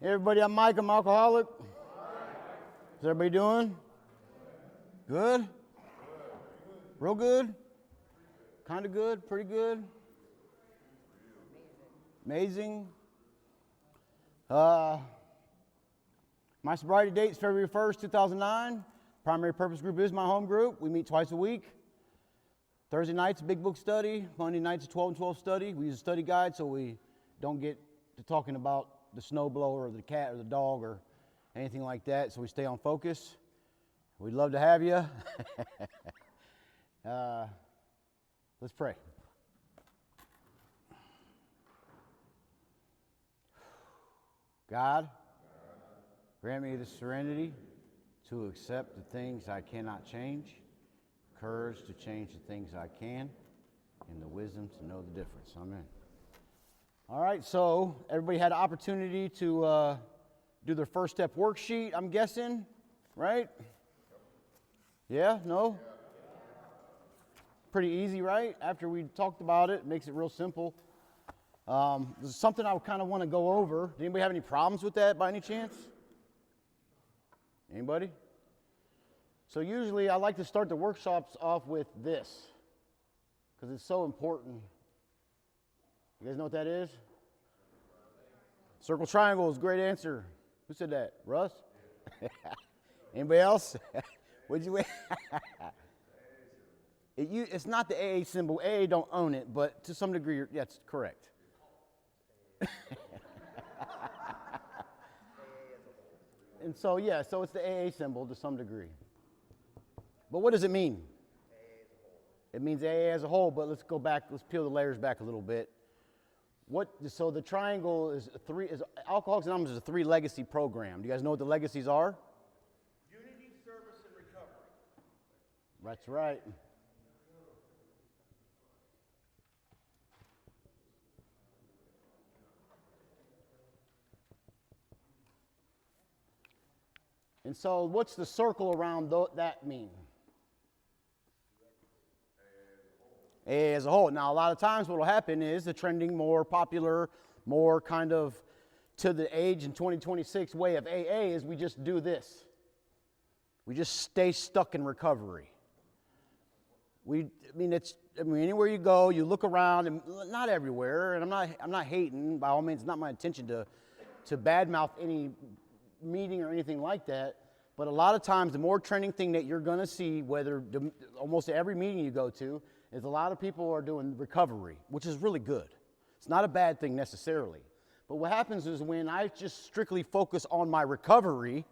Hey everybody, I'm Mike. I'm alcoholic. How's everybody doing? Good? Real good? Kind of good? Pretty good? Amazing? My sobriety date is February 1st, 2009. Primary purpose group is my home group. We meet twice a week. Thursday nights, big book study. Monday nights, 12 and 12 study. We use a study guide so we don't get to talking about the snowblower or the cat or the dog or anything like that, so we stay on focus. We'd love to have you. Let's pray. God, grant me the serenity to accept the things I cannot change, courage to change the things I can, and the wisdom to know the difference. Amen. All right, so everybody had an opportunity to do their first step worksheet, I'm guessing, right? Yeah? No? Pretty easy, right? After we talked about it, makes it real simple. There's something I kind of want to go over. Does anybody have any problems with that by any chance? Anybody? So usually I like to start the workshops off with this because it's so important. You guys know what that is? Circle triangle is a great answer. Who said that? Russ? Anybody else? What'd you It's not the AA symbol. AA don't own it, but to some degree, that's correct. And so, yeah, so it's the AA symbol to some degree. But what does it mean? It means AA as a whole, but let's go back, let's peel the layers back a little bit. So the triangle is Alcoholics Anonymous is a 3 legacy program. Do you guys know what the legacies are? Unity, service, and recovery. That's right. And so what's the circle around that mean? AA as a whole. Now, a lot of times what will happen is the trending, more popular, more kind of to the age in 2026 way of AA is we just do this. We just stay stuck in recovery. Anywhere you go, you look around, and not everywhere, and I'm not hating, by all means, it's not my intention to badmouth any meeting or anything like that, but a lot of times the more trending thing that you're going to see, almost every meeting you go to, is a lot of people are doing recovery, which is really good. It's not a bad thing necessarily. But what happens is when I just strictly focus on my recovery,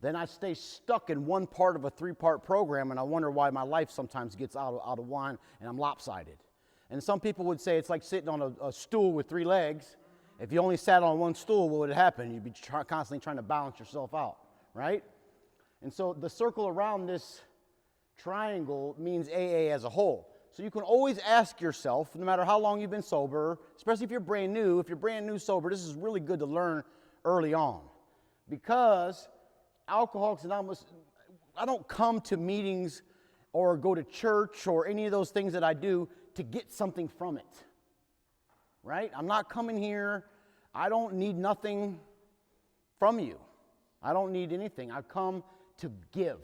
then I stay stuck in one part of a 3-part program, and I wonder why my life sometimes gets out of line and I'm lopsided. And some people would say it's like sitting on a stool with 3 legs. If you only sat on one stool, what would happen? You'd be constantly trying to balance yourself out, right? And so the circle around this triangle means AA as a whole. So you can always ask yourself, no matter how long you've been sober, especially if you're brand new sober, this is really good to learn early on. Because Alcoholics Anonymous, I don't come to meetings or go to church or any of those things that I do to get something from it. Right? I'm not coming here. I don't need nothing from you. I don't need anything. I come to give.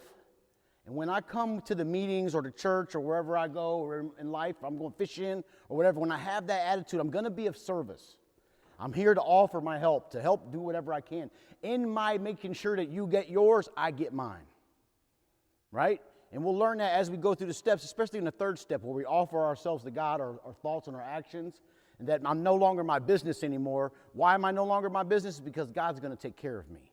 And when I come to the meetings or to church or wherever I go or in life, I'm going fishing or whatever, when I have that attitude, I'm going to be of service. I'm here to offer my help, to help do whatever I can. In my making sure that you get yours, I get mine. Right? And we'll learn that as we go through the steps, especially in the 3rd step where we offer ourselves to God, our thoughts and our actions, and that I'm no longer my business anymore. Why am I no longer my business? Because God's going to take care of me.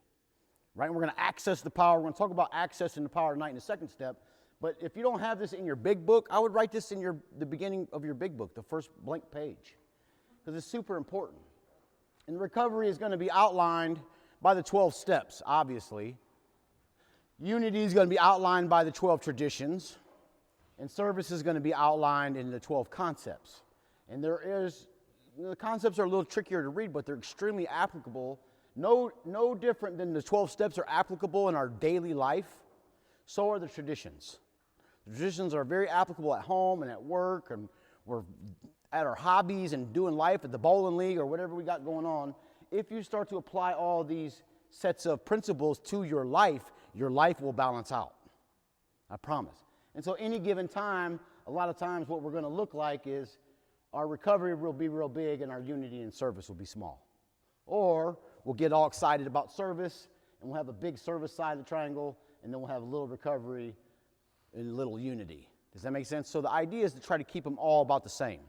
Right? And we're going to access the power. We're going to talk about accessing the power tonight in the 2nd step. But if you don't have this in your big book, I would write this in the beginning of your big book, the first blank page, because it's super important. And recovery is going to be outlined by the 12 steps, obviously. Unity is going to be outlined by the 12 traditions. And service is going to be outlined in the 12 concepts. And the concepts are a little trickier to read, but they're extremely applicable. No different than the 12 steps are applicable in our daily life, so are the traditions. The traditions are very applicable at home and at work, and we're at our hobbies and doing life at the bowling league or whatever we got going on. if you start to apply all these sets of principles to your life will balance out. I promise. And so any given time, a lot of times what we're going to look like is our recovery will be real big and our unity and service will be small. Or we'll get all excited about service and we'll have a big service side of the triangle and then we'll have a little recovery and a little unity. Does that make sense? So the idea is to try to keep them all about the same,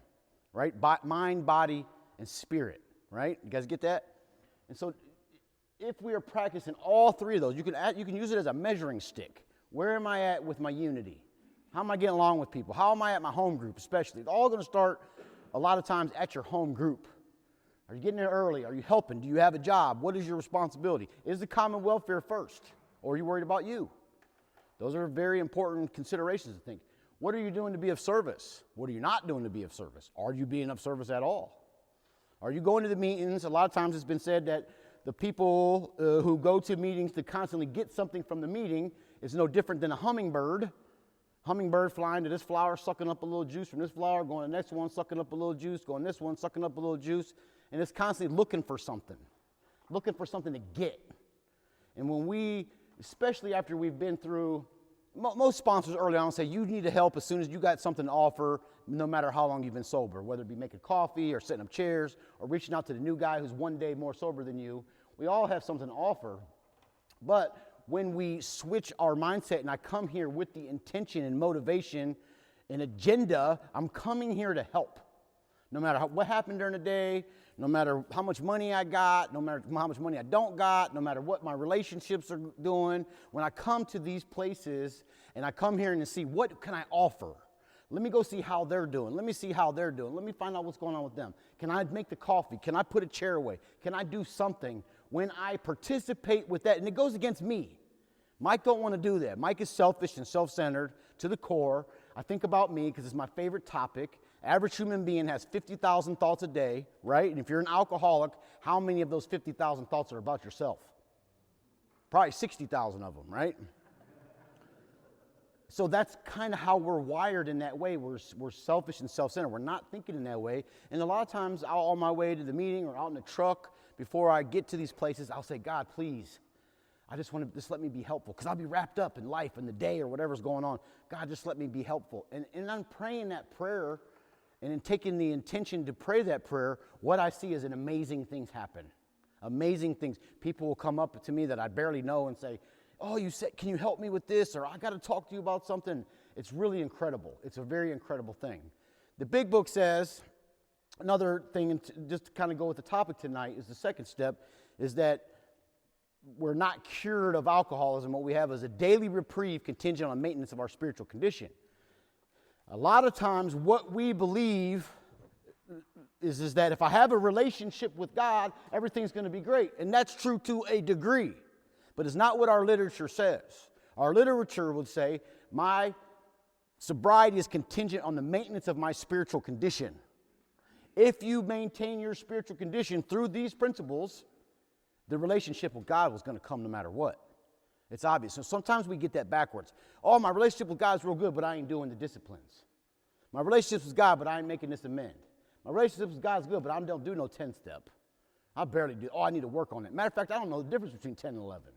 right? Mind, body, and spirit, right? You guys get that? And so if we are practicing all three of those, you can use it as a measuring stick. Where am I at with my unity? How am I getting along with people? How am I at my home group especially? It's all going to start a lot of times at your home group. Are you getting there early? Are you helping? Do you have a job? What is your responsibility? Is the common welfare first? Or are you worried about you? Those are very important considerations to think. What are you doing to be of service? What are you not doing to be of service? Are you being of service at all? Are you going to the meetings? A lot of times it's been said that the people who go to meetings to constantly get something from the meeting is no different than a hummingbird. Hummingbird flying to this flower, sucking up a little juice from this flower, going to the next one, sucking up a little juice, going to this one, sucking up a little juice, and it's constantly looking for something to get. And when we, especially after we've been through, most sponsors early on say you need to help as soon as you got something to offer, no matter how long you've been sober, whether it be making coffee or setting up chairs or reaching out to the new guy who's one day more sober than you. We all have something to offer. But when we switch our mindset and I come here with the intention and motivation and agenda, I'm coming here to help. No matter what happened during the day, no matter how much money I got, no matter how much money I don't got, no matter what my relationships are doing, when I come to these places and I come here and see what can I offer. Let me go see how they're doing. Let me see how they're doing. Let me find out what's going on with them. Can I make the coffee? Can I put a chair away? Can I do something? When I participate with that, and it goes against me. Mike don't want to do that. Mike is selfish and self-centered to the core. I think about me because it's my favorite topic. Average human being has 50,000 thoughts a day, right? And if you're an alcoholic, how many of those 50,000 thoughts are about yourself? Probably 60,000 of them, right? So that's kind of how we're wired in that way. We're selfish and self-centered. We're not thinking in that way. And a lot of times out on my way to the meeting or out in the truck, before I get to these places, I'll say, God, please, I just want to let me be helpful because I'll be wrapped up in life and the day or whatever's going on. God, just let me be helpful. And I'm praying that prayer and in taking the intention to pray that prayer, what I see is amazing things happen. Amazing things. People will come up to me that I barely know and say, oh, you said, can you help me with this? Or I got to talk to you about something. It's really incredible. It's a very incredible thing. The big book says, another thing, and just to kind of go with the topic tonight, is the second step, is that we're not cured of alcoholism. What we have is a daily reprieve contingent on maintenance of our spiritual condition. A lot of times what we believe is that if I have a relationship with God, everything's going to be great. And that's true to a degree. But it's not what our literature says. Our literature would say, my sobriety is contingent on the maintenance of my spiritual condition. If you maintain your spiritual condition through these principles, the relationship with God was going to come no matter what. It's obvious. So sometimes we get that backwards. Oh, my relationship with God is real good, but I ain't doing the disciplines. My relationship with God, but I ain't making this amend. My relationship with God is good, but I don't do no 10-step. I barely do. Oh, I need to work on it. Matter of fact, I don't know the difference between 10 and 11.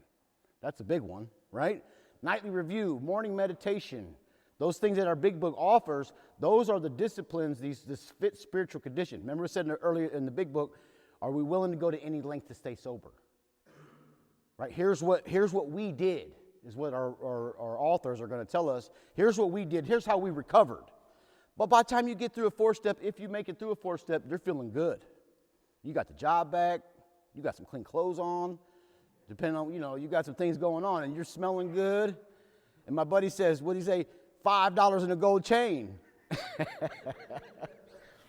That's a big one, right? Nightly review, morning meditation, those things that our big book offers, those are the disciplines, this fit spiritual condition. Remember it said earlier in the big book, are we willing to go to any length to stay sober? Right? Here's what we did, is what our authors are going to tell us. Here's what we did. Here's how we recovered. But by the time you get through a 4-step, if you make it through a 4-step, you're feeling good. You got the job back. You got some clean clothes on. Depending on, you got some things going on, and you're smelling good. And my buddy says, what'd he say? $5 in a gold chain.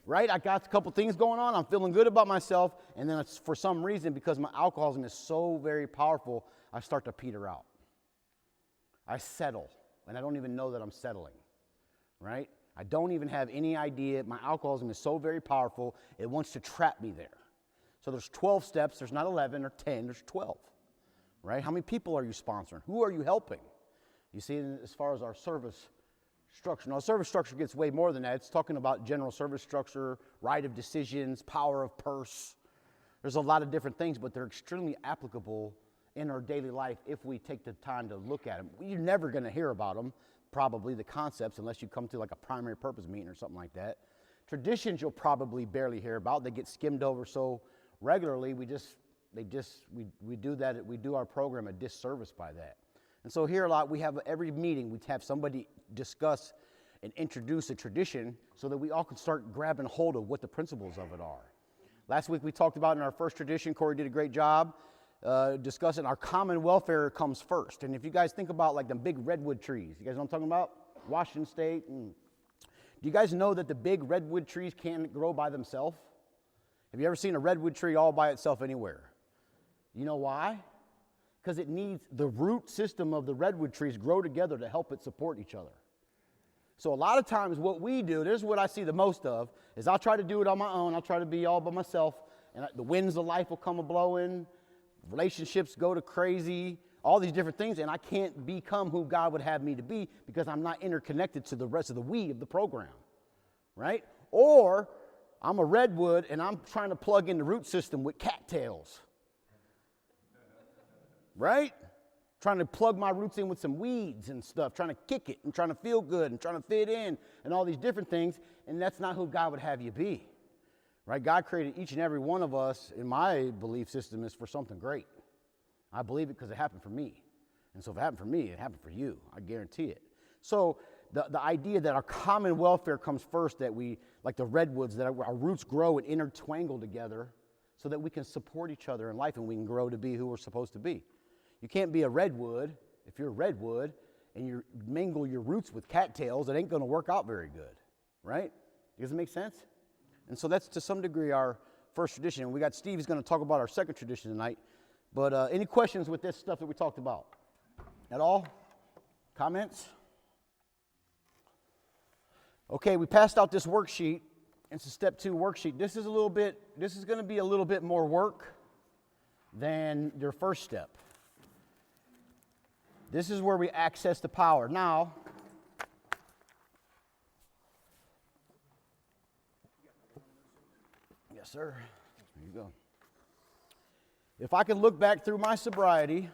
Right? I got a couple things going on. I'm feeling good about myself. And then it's, for some reason, because my alcoholism is so very powerful, I start to peter out. I settle. And I don't even know that I'm settling. Right? I don't even have any idea. My alcoholism is so very powerful, it wants to trap me there. So there's 12 steps. There's not 11 or 10. There's 12. Right? How many people are you sponsoring? Who are you helping? You see, as far as our service structure. Now, service structure gets way more than that. It's talking about general service structure, right of decisions, power of purse, There's a lot of different things, but they're extremely applicable in our daily life if we take the time to look at them. You're never going to hear about them, probably, the concepts, unless you come to like a primary purpose meeting or something like that. Traditions you'll probably barely hear about. They get skimmed over so regularly, we do our program a disservice by that. And so here a lot, we have every meeting, we have somebody discuss and introduce a tradition so that we all can start grabbing hold of what the principles of it are. Last week we talked about in our first tradition, Corey did a great job discussing our common welfare comes first. And if you guys think about like the big redwood trees, you guys know what I'm talking about? Washington State. Do you guys know that the big redwood trees can't grow by themselves? Have you ever seen a redwood tree all by itself anywhere? You know why? Because it needs the root system of the redwood trees grow together to help it support each other. So a lot of times what we do, this is what I see the most of, is I'll try to do it on my own. I'll try to be all by myself, and the winds of life will come a-blowing, relationships go to crazy, all these different things, and I can't become who God would have me to be because I'm not interconnected to the rest of the we of the program, right? Or I'm a redwood, and I'm trying to plug in the root system with cattails, right? Trying to plug my roots in with some weeds and stuff, trying to kick it and trying to feel good and trying to fit in and all these different things, and that's not who God would have you be, right? God created each and every one of us, in my belief system, is for something great. I believe it because it happened for me. And so if it happened for me, it happened for you. I guarantee it. So the idea that our common welfare comes first, that we, like the redwoods, that our roots grow and intertwangle together so that we can support each other in life and we can grow to be who we're supposed to be. You can't be a redwood if you're a redwood and you mingle your roots with cattails. It ain't going to work out very good, right? Does it make sense? And so that's to some degree our first tradition. And we got Steve, who's going to talk about our second tradition tonight. But any questions with this stuff that we talked about? At all? Comments? Okay, we passed out this worksheet. It's a step 2 worksheet. This is going to be a little bit more work than your first step. This is where we access the power. Now, yes, sir. There you go. If I can look back through my sobriety,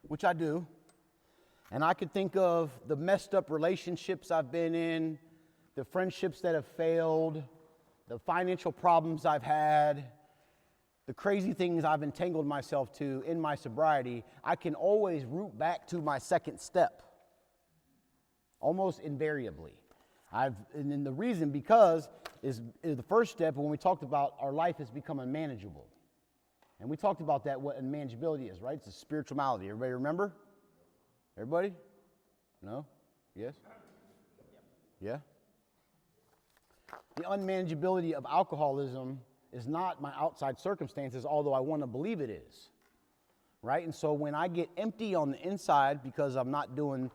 which I do, and I could think of the messed up relationships I've been in, the friendships that have failed, the financial problems I've had, the crazy things I've entangled myself to in my sobriety, I can always root back to my second step, almost invariably. And then the reason because is the first step when we talked about our life has become unmanageable. And we talked about that, what unmanageability is, right? It's a spiritual malady. Everybody remember? Everybody? No? Yes? Yeah? The unmanageability of alcoholism is not my outside circumstances, although I want to believe it is, right? And so when I get empty on the inside because I'm not doing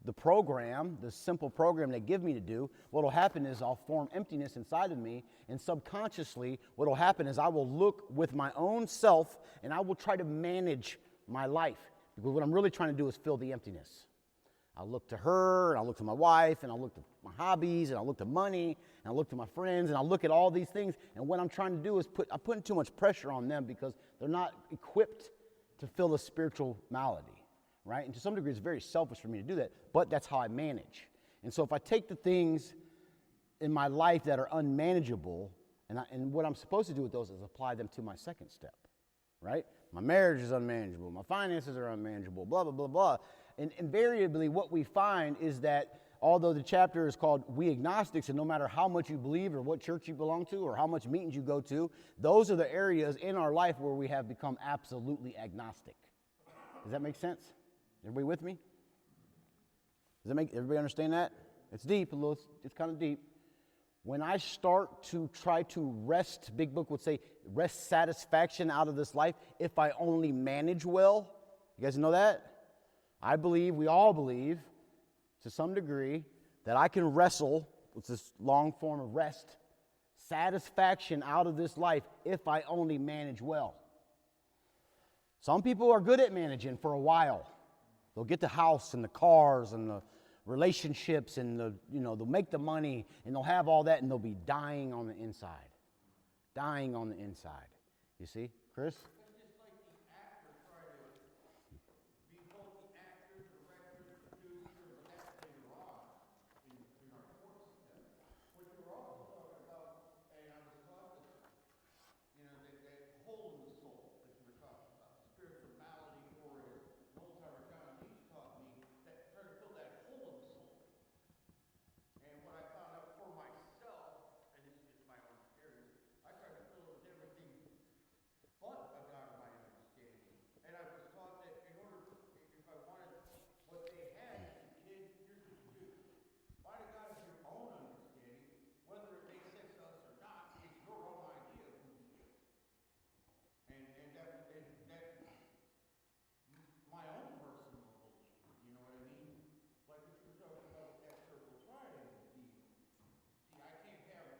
the program, the simple program they give me to do, what will happen is I'll form emptiness inside of me, and subconsciously what will happen is I will look with my own self and I will try to manage my life, because what I'm really trying to do is fill the emptiness. I'll look to her, and I'll look to my wife, and I'll look to my hobbies, and I'll look to money, and I'll look to my friends, and I'll look at all these things, and what I'm trying to do is I'm putting too much pressure on them because they're not equipped to fill the spiritual malady, right? And to some degree, it's very selfish for me to do that, but that's how I manage. And so if I take the things in my life that are unmanageable, and what I'm supposed to do with those is apply them to my second step, right? My marriage is unmanageable, my finances are unmanageable, blah, blah, blah, blah. And invariably what we find is that although the chapter is called We Agnostics, and no matter how much you believe or what church you belong to or how much meetings you go to, those are the areas in our life where we have become absolutely agnostic. Does that make sense? Everybody with me? Everybody understand that? It's deep, it's kind of deep. When I start to try to wrest, Big Book would say, wrest satisfaction out of this life if I only manage well. You guys know that? I believe, we all believe, to some degree, that I can wrestle, with this long form of rest, satisfaction out of this life if I only manage well. Some people are good at managing for a while. They'll get the house and the cars and the relationships and they'll make the money and they'll have all that and they'll be dying on the inside. dying on the inside. You see, Chris? It's just like the actor try to be both the actor, director, producer, but that's later on in our course step. What you're also talking about, and I was taught this, that hole in the soul that you were talking about, spiritual malady, or as an old timer John Leach taught me, that try to fill that hole in the soul. And what I found out for myself, and this is just my own experience, I tried to fill it with everything but a God of my understanding. And I was taught that in order, if I wanted what they had as a kid, here's what you do. Find a God of your own understanding, whether it makes sense to us or not, it's your own idea of who he is. And that my own personal belief, you know what I mean? Like what you were talking about with that circle triangle deal. See, I can't sit on that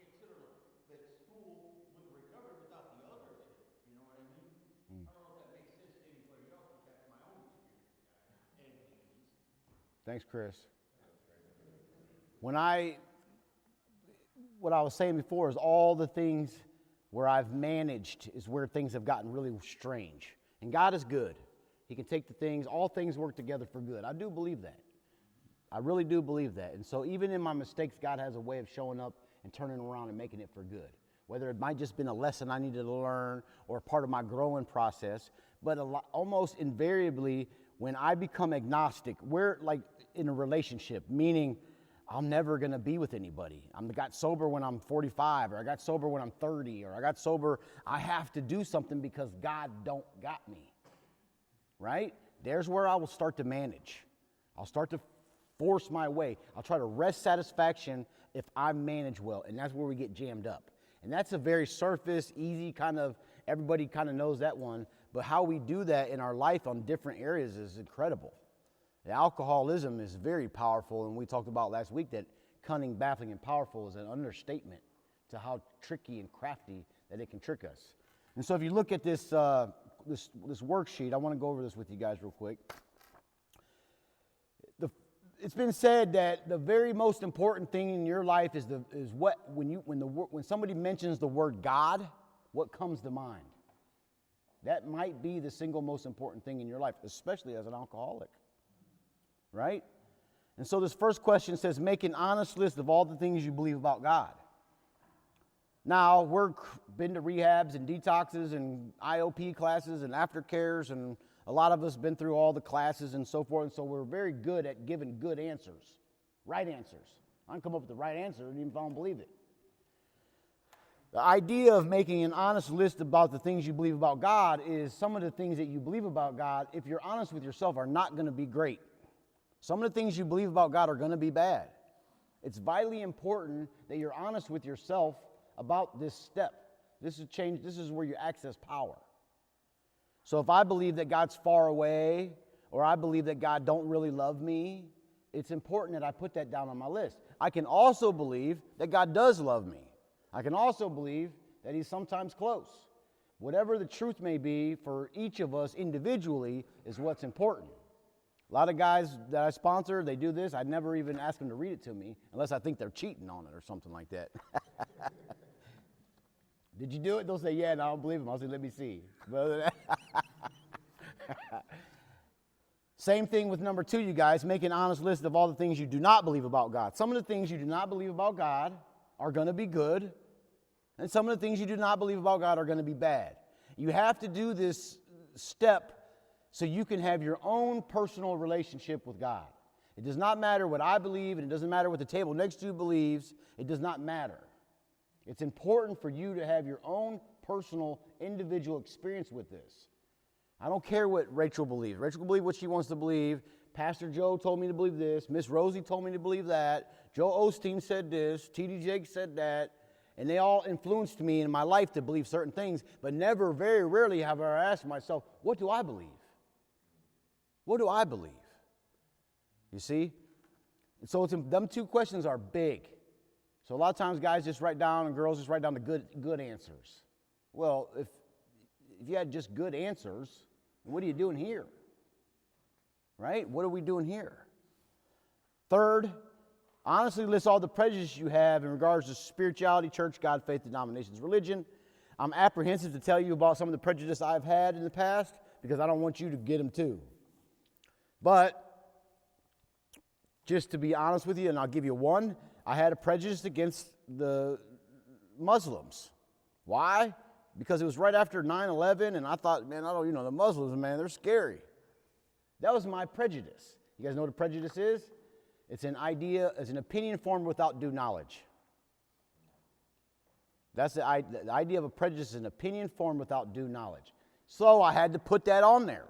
stool with recovery without the other two. You know what I mean? I don't know if that makes sense to anybody else, but that's my own experience, guys and ladies. Thanks, Chris. What I was saying before is all the things where I've managed is where things have gotten really strange. And God is good. He can take the things, all things work together for good. I do believe that. I really do believe that. And so even in my mistakes, God has a way of showing up and turning around and making it for good. Whether it might just been a lesson I needed to learn or part of my growing process, but almost invariably when I become agnostic, we're like in a relationship, meaning I'm never going to be with anybody. I got sober when I'm 45, or I got sober when I'm 30, or I got sober. I have to do something because God don't got me, right? There's where I will start to manage. I'll start to force my way. I'll try to wrest satisfaction if I manage well, and that's where we get jammed up. And that's a very surface, easy kind of, everybody kind of knows that one, but how we do that in our life on different areas is incredible. The alcoholism is very powerful, and we talked about last week that cunning, baffling, and powerful is an understatement to how tricky and crafty that it can trick us. And so if you look at this worksheet, I want to go over this with you guys real quick. It's been said that the very most important thing in your life is when somebody mentions the word God, what comes to mind? That might be the single most important thing in your life, especially as an alcoholic. Right? And so this first question says, make an honest list of all the things you believe about God. Now, we've been to rehabs and detoxes and IOP classes and aftercares, and a lot of us been through all the classes and so forth, and so we're very good at giving good answers, right answers. I can come up with the right answer even if I don't believe it. The idea of making an honest list about the things you believe about God is some of the things that you believe about God, if you're honest with yourself, are not going to be great. Some of the things you believe about God are going to be bad. It's vitally important that you're honest with yourself about this step. This is where you access power. So if I believe that God's far away, or I believe that God don't really love me, it's important that I put that down on my list. I can also believe that God does love me. I can also believe that he's sometimes close. Whatever the truth may be for each of us individually is what's important. A lot of guys that I sponsor, they do this. I never even ask them to read it to me unless I think they're cheating on it or something like that. Did you do it? They'll say, yeah, and I don't believe them. I'll say, let me see. Same thing with number 2, you guys. Make an honest list of all the things you do not believe about God. Some of the things you do not believe about God are going to be good, and some of the things you do not believe about God are going to be bad. You have to do this step so you can have your own personal relationship with God. It does not matter what I believe, and it doesn't matter what the table next to you believes. It does not matter. It's important for you to have your own personal, individual experience with this. I don't care what Rachel believes. Rachel believes what she wants to believe. Pastor Joe told me to believe this. Miss Rosie told me to believe that. Joe Osteen said this. T.D. Jakes said that. And they all influenced me in my life to believe certain things, but never, very rarely have I asked myself, what do I believe? What do I believe? You see? And so them 2 questions are big. So a lot of times guys just write down and girls just write down the good answers. Well, if you had just good answers, what are you doing here? Right? What are we doing here? Third, Honestly list all the prejudices you have in regards to spirituality, church, God, faith, denominations, religion. I'm apprehensive to tell you about some of the prejudice I've had in the past because I don't want you to get them too. But just to be honest with you, and I'll give you one, I had a prejudice against the Muslims. Why? Because it was right after 9/11, and I thought, man, the Muslims, man, they're scary. That was my prejudice. You guys know what a prejudice is? It's an opinion formed without due knowledge. That's the idea of a prejudice is an opinion formed without due knowledge. So I had to put that on there.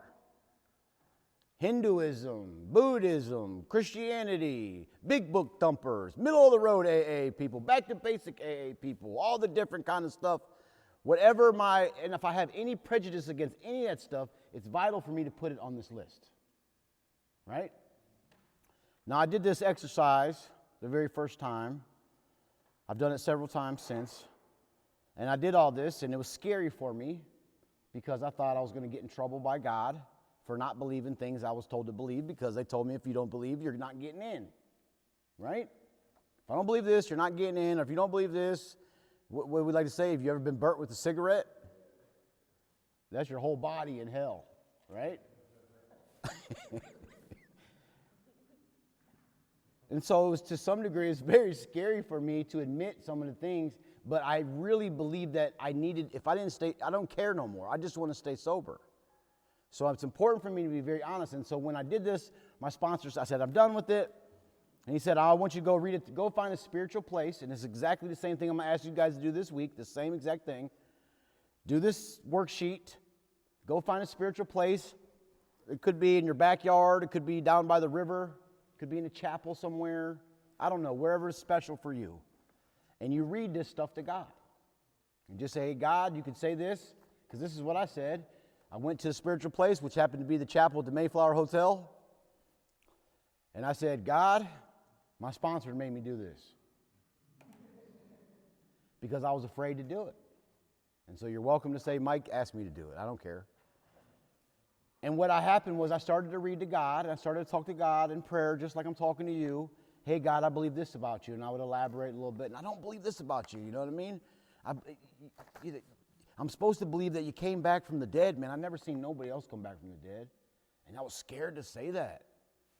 Hinduism, Buddhism, Christianity, big book thumpers, middle of the road AA people, back to basic AA people, all the different kind of stuff. And if I have any prejudice against any of that stuff, it's vital for me to put it on this list. Right? Now, I did this exercise the very first time. I've done it several times since. And I did all this, and it was scary for me because I thought I was going to get in trouble by God for not believing things I was told to believe, because they told me if you don't believe, you're not getting in. Right? If I don't believe this, you're not getting in. Or if you don't believe this, what we like to say, have you ever been burnt with a cigarette? That's your whole body in hell. Right? And so it was, to some degree, it's very scary for me to admit some of the things, but I really believe that I don't care no more. I just want to stay sober. So it's important for me to be very honest. And so when I did this, my sponsor, I said, I'm done with it. And he said, I want you to go read it, go find a spiritual place. And it's exactly the same thing I'm going to ask you guys to do this week, the same exact thing. Do this worksheet. Go find a spiritual place. It could be in your backyard. It could be down by the river. Could be in a chapel somewhere. I don't know, wherever is special for you. And you read this stuff to God. And just say, hey, God, you can say this, because this is what I said. I went to a spiritual place, which happened to be the chapel at the Mayflower Hotel. And I said, God, my sponsor made me do this. Because I was afraid to do it. And so you're welcome to say, Mike asked me to do it. I don't care. And what happened was I started to read to God, and I started to talk to God in prayer, just like I'm talking to you. Hey, God, I believe this about you. And I would elaborate a little bit. And I don't believe this about you. You know what I mean? I'm supposed to believe that you came back from the dead, man. I've never seen nobody else come back from the dead. And I was scared to say that.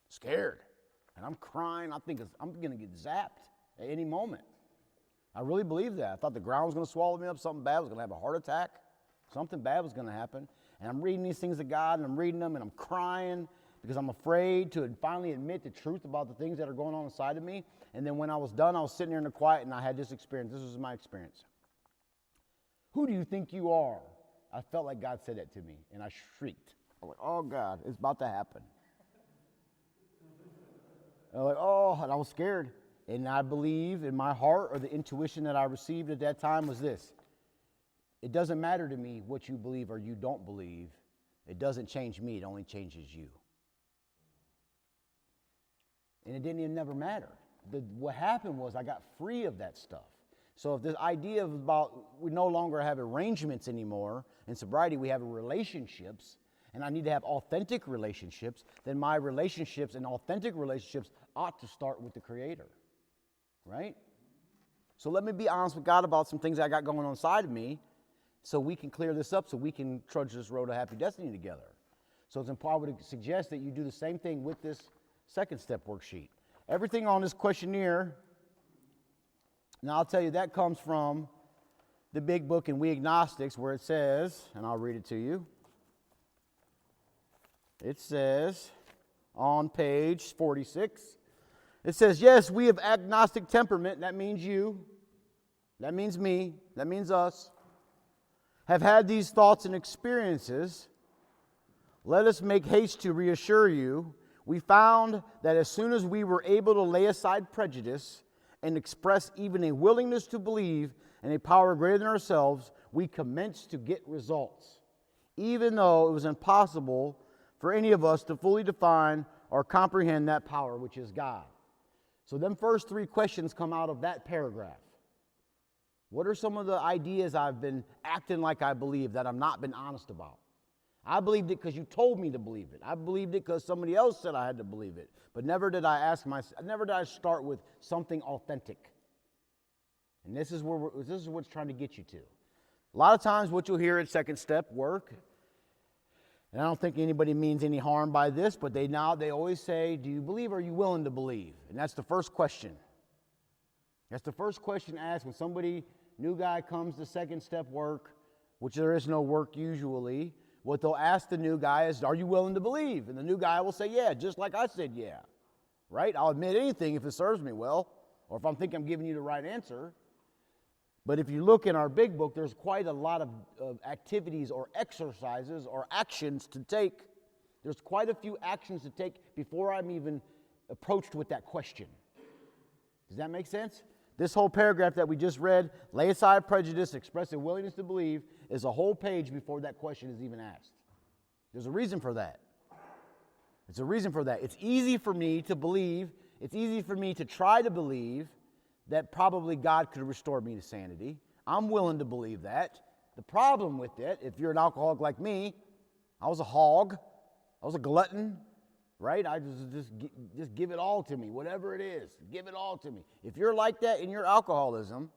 Scared. And I'm crying. I think I'm going to get zapped at any moment. I really believe that. I thought the ground was going to swallow me up. Something bad. I was going to have a heart attack. Something bad was going to happen. And I'm reading these things to God, and I'm reading them, and I'm crying because I'm afraid to finally admit the truth about the things that are going on inside of me. And then when I was done, I was sitting there in the quiet, and I had this experience. This was my experience. Who do you think you are? I felt like God said that to me, and I shrieked. I was like, oh, God, it's about to happen. And I was like, oh, and I was scared. And I believe in my heart, or the intuition that I received at that time was this. It doesn't matter to me what you believe or you don't believe. It doesn't change me. It only changes you. And it didn't even never matter. What happened was I got free of that stuff. So if this idea of we no longer have arrangements anymore, in sobriety we have relationships, and I need to have authentic relationships, then my relationships and authentic relationships ought to start with the Creator. Right? So let me be honest with God about some things I got going on inside of me, so we can clear this up, so we can trudge this road to happy destiny together. So it's important. I would suggest that you do the same thing with this second step worksheet. Everything on this questionnaire, now I'll tell you, that comes from the big book in We Agnostics, where it says, and I'll read it to you. It says on page 46, it says, yes, we have agnostic temperament. That means you. That means me. That means us. Have had these thoughts and experiences. Let us make haste to reassure you. We found that as soon as we were able to lay aside prejudice and express even a willingness to believe in a power greater than ourselves, we commenced to get results, even though it was impossible for any of us to fully define or comprehend that power, which is God. So them first three questions come out of that paragraph. What are some of the ideas I've been acting like I believe that I've not been honest about? I believed it because you told me to believe it. I believed it because somebody else said I had to believe it. But never did I ask myself, never did I start with something authentic. And this is what's trying to get you to. A lot of times what you'll hear at second step work, and I don't think anybody means any harm by this, but they always say, do you believe or are you willing to believe? And that's the first question. That's the first question asked when somebody, new guy comes to second step work, which there is no work usually. What they'll ask the new guy is, are you willing to believe? And the new guy will say, yeah, just like I said, yeah. Right? I'll admit anything if it serves me well, or if I'm thinking I'm giving you the right answer. But if you look in our big book, there's quite a lot of activities or exercises or actions to take. There's quite a few actions to take before I'm even approached with that question. Does that make sense? This whole paragraph that we just read, lay aside prejudice, express a willingness to believe, is a whole page before that question is even asked. There's a reason for that. It's a reason for that. It's easy for me to believe, it's easy for me to try to believe that probably God could restore me to sanity. I'm willing to believe that. The problem with it, if you're an alcoholic like me, I was a hog, I was a glutton, right? I just give it all to me, whatever it is, give it all to me. If you're like that in your alcoholism,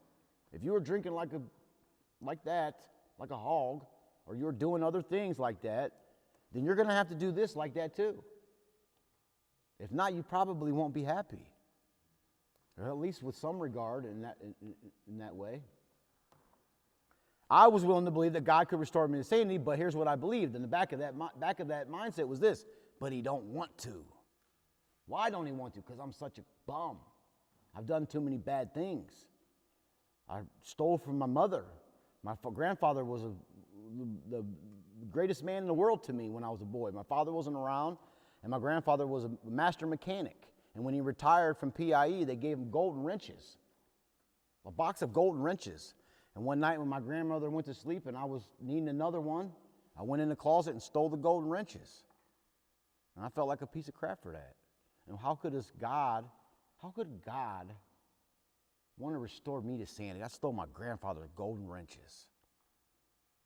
if you were drinking like a hog, or you're doing other things like that, then you're going to have to do this like that too. If not, you probably won't be happy. Or at least with some regard in that way. I was willing to believe that God could restore me to sanity, but here's what I believed. And the back of that mindset was this, but he don't want to. Why don't he want to? Because I'm such a bum. I've done too many bad things. I stole from my mother. My grandfather was the greatest man in the world to me when I was a boy. My father wasn't around, and my grandfather was a master mechanic. And when he retired from PIE, they gave him golden wrenches, a box of golden wrenches. And one night when my grandmother went to sleep and I was needing another one, I went in the closet and stole the golden wrenches. And I felt like a piece of crap for that. And how could God want to restore me to sanity? I stole my grandfather's golden wrenches.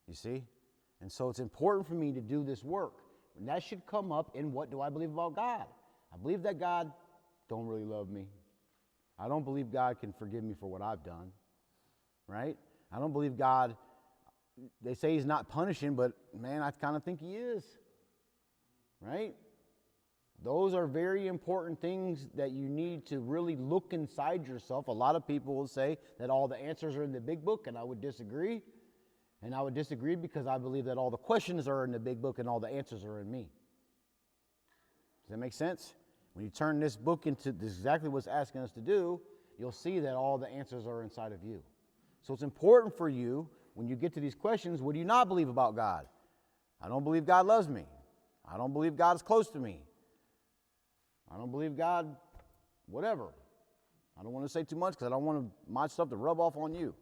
You see? And so it's important for me to do this work. And that should come up in what do I believe about God? I believe that God don't really love me. I don't believe God can forgive me for what I've done, right? I don't believe God, they say he's not punishing, but man, I kind of think he is, right? Those are very important things that you need to really look inside yourself. A lot of people will say that all the answers are in the big book, and I would disagree. And I would disagree because I believe that all the questions are in the big book and all the answers are in me. Does that make sense? When you turn this book into exactly what's asking us to do, you'll see that all the answers are inside of you. So it's important for you, when you get to these questions, what do you not believe about God? I don't believe God loves me. I don't believe God is close to me. I don't believe God, whatever. I don't want to say too much because I don't want my stuff to rub off on you.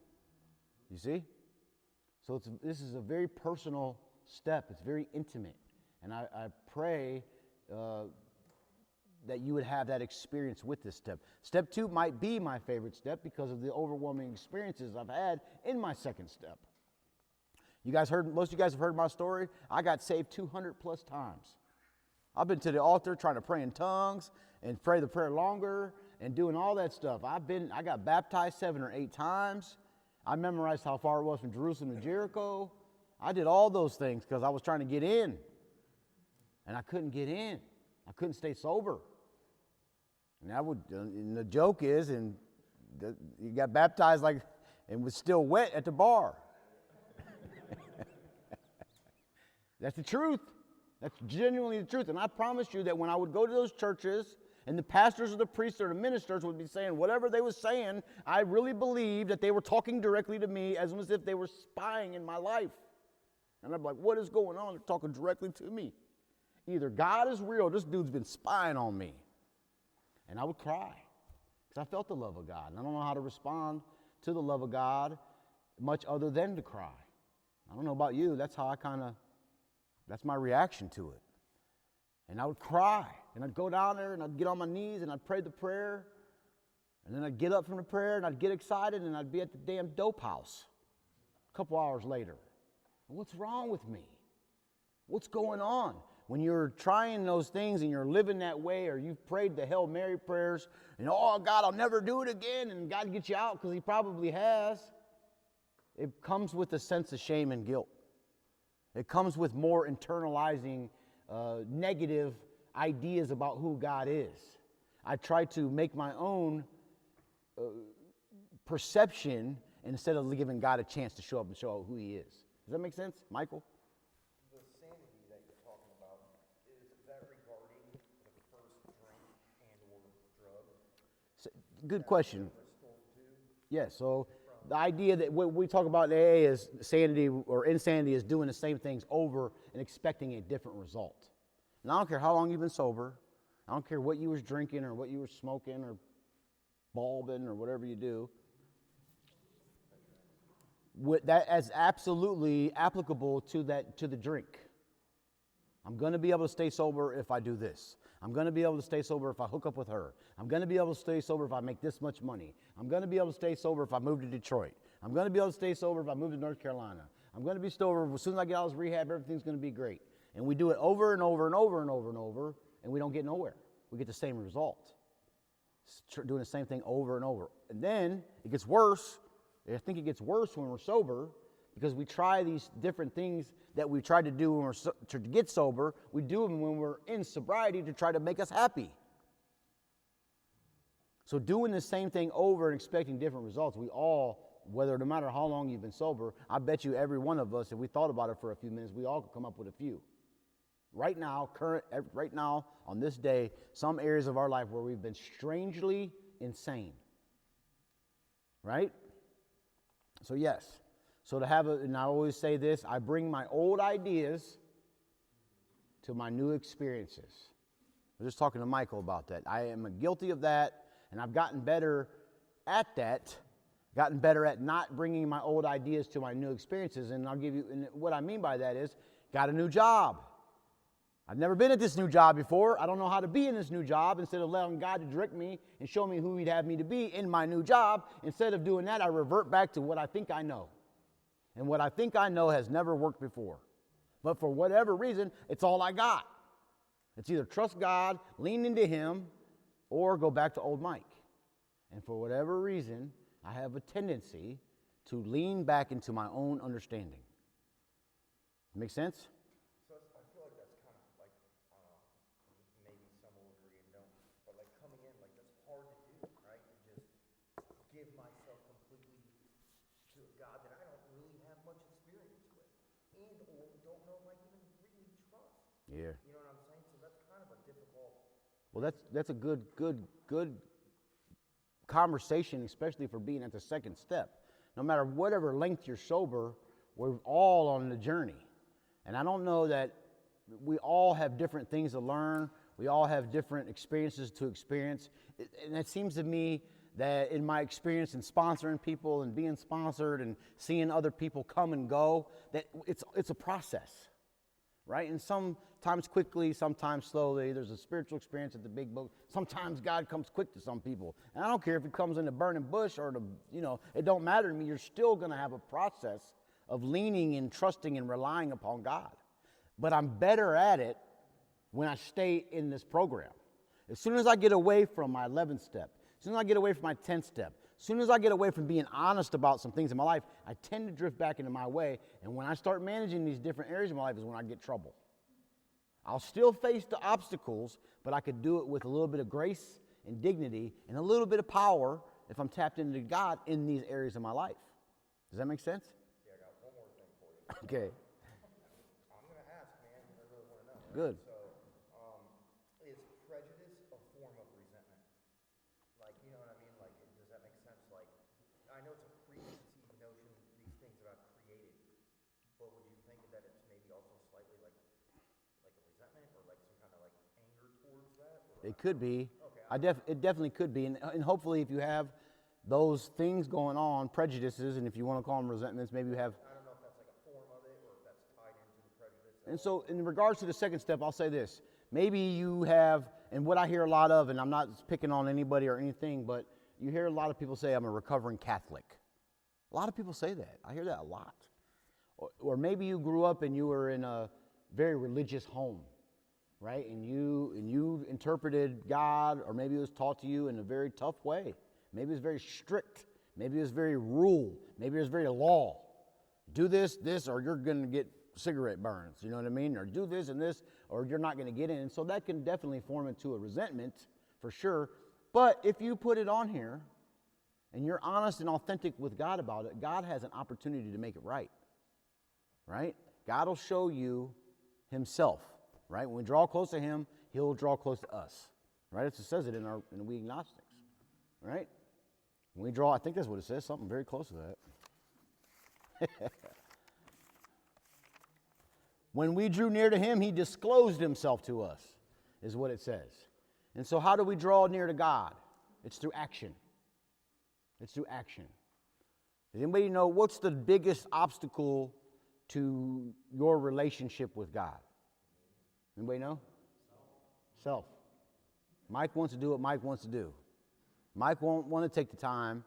You see? So this is a very personal step. It's very intimate. And I pray that you would have that experience with this step. Step 2 might be my favorite step because of the overwhelming experiences I've had in my second step. Most of you guys have heard my story. I got saved 200 plus times. I've been to the altar trying to pray in tongues and pray the prayer longer and doing all that stuff. I got baptized 7 or 8 times. I memorized how far it was from Jerusalem to Jericho. I did all those things because I was trying to get in. And I couldn't get in. I couldn't stay sober. And the joke is, you got baptized and was still wet at the bar. That's the truth. That's genuinely the truth. And I promise you that when I would go to those churches and the pastors or the priests or the ministers would be saying whatever they were saying, I really believed that they were talking directly to me as if they were spying in my life. And I'm like, what is going on? They're talking directly to me. Either God is real, this dude's been spying on me. And I would cry because I felt the love of God. And I don't know how to respond to the love of God much other than to cry. I don't know about you. That's how that's my reaction to it. And I would cry. And I'd go down there and I'd get on my knees and I'd pray the prayer. And then I'd get up from the prayer and I'd get excited and I'd be at the damn dope house a couple hours later. What's wrong with me? What's going on? When you're trying those things and you're living that way, or you've prayed the Hail Mary prayers, and oh God, I'll never do it again, and God gets you out because He probably has, it comes with a sense of shame and guilt. It comes with more internalizing negative ideas about who God is. I try to make my own perception instead of giving God a chance to show up and show out who He is. Does that make sense, Michael? The sanity that you're talking about, is that regarding the first drink and or drug? Good question. Yes, so the idea that what we talk about in AA is sanity or insanity is doing the same things over and expecting a different result. And I don't care how long you've been sober. I don't care what you was drinking or what you were smoking or bulbing or whatever you do. That is absolutely applicable to the drink. I'm going to be able to stay sober if I do this. I'm going to be able to stay sober if I hook up with her. I'm going to be able to stay sober if I make this much money. I'm going to be able to stay sober if I move to Detroit. I'm going to be able to stay sober if I move to North Carolina. I'm going to be sober as soon as I get out of this rehab, everything's going to be great. And we do it over and over and over and over and over, and we don't get nowhere. We get the same result. Doing the same thing over and over. And then it gets worse. I think it gets worse when we're sober because we try these different things that we tried to do when to get sober. We do them when we're in sobriety to try to make us happy. So doing the same thing over and expecting different results, we all, no matter how long you've been sober, I bet you every one of us, if we thought about it for a few minutes, we all could come up with a few. Right now, on this day, some areas of our life where we've been strangely insane. Right? So yes. So and I always say this, I bring my old ideas to my new experiences. I was just talking to Michael about that. I am guilty of that, and I've gotten better at that, gotten better at not bringing my old ideas to my new experiences. And and what I mean by that is, got a new job. I've never been at this new job before. I don't know how to be in this new job. Instead of allowing God to direct me and show me who He'd have me to be in my new job, instead of doing that, I revert back to what I think I know. And what I think I know has never worked before. But for whatever reason, it's all I got. It's either trust God, lean into Him, or go back to old Mike. And for whatever reason, I have a tendency to lean back into my own understanding. Make sense? So I feel like that's kind of like, I don't know, maybe some will agree and don't, but like coming in, like that's hard to do, right? To just give myself completely to a God that I don't really have much experience with, and or don't know if I even really trust. Yeah. You know what I'm saying? So that's kind of a difficult. Well, that's a good conversation, especially for being at the second step. No matter whatever length you're sober, we're all on the journey. And I don't know that we all have different things to learn. We all have different experiences to experience. And it seems to me that in my experience in sponsoring people and being sponsored and seeing other people come and go, that it's a process, right? And sometimes quickly, sometimes slowly. There's a spiritual experience at the big book. Sometimes God comes quick to some people. And I don't care if He comes in a burning bush or it don't matter to me. You're still going to have a process of leaning and trusting and relying upon God. But I'm better at it when I stay in this program. As soon as I get away from my 11th step, as soon as I get away from my 10th step, as soon as I get away from being honest about some things in my life, I tend to drift back into my way. And when I start managing these different areas of my life is when I get trouble. I'll still face the obstacles, but I could do it with a little bit of grace and dignity and a little bit of power if I'm tapped into God in these areas of my life. Does that make sense? Yeah, I got one more thing for you. Okay. I'm going to ask, man, because I really want to know. Right? Good. So, is prejudice a form of resentment? Like, you know what I mean? Like, does that make sense? Like, I know it's a preconceived notion, these things that I've created, but would you think that it's maybe also slightly like a resentment or like some kind of like anger towards that? Or It could be. Okay. It definitely could be. And hopefully if you have those things going on, prejudices, and if you want to call them resentments, maybe you have. I don't know if that's like a form of it or if that's tied into the prejudice. And so in regards to the second step, I'll say this. Maybe you have, and what I hear a lot of, and I'm not picking on anybody or anything, but you hear a lot of people say, I'm a recovering Catholic. A lot of people say that. I hear that a lot. Or maybe you grew up and you were in a very religious home, right? And you interpreted God, or maybe it was taught to you in a very tough way. Maybe it was very strict. Maybe it was very rule. Maybe it was very law. Do this, or you're going to get cigarette burns. You know what I mean? Or do this and this, or you're not going to get in. And so that can definitely form into a resentment, for sure. But if you put it on here, and you're honest and authentic with God about it, God has an opportunity to make it right. Right? God will show you himself. Right? When we draw close to him, he'll draw close to us. Right? It says it in we agnostics. Right? When we draw, I think that's what it says, something very close to that. When we drew near to him, he disclosed himself to us, is what it says. And so how do we draw near to God? It's through action. It's through action. Does anybody know what's the biggest obstacle to your relationship with God? Anybody know? Self. Mike wants to do what Mike wants to do. Mike won't want to take the time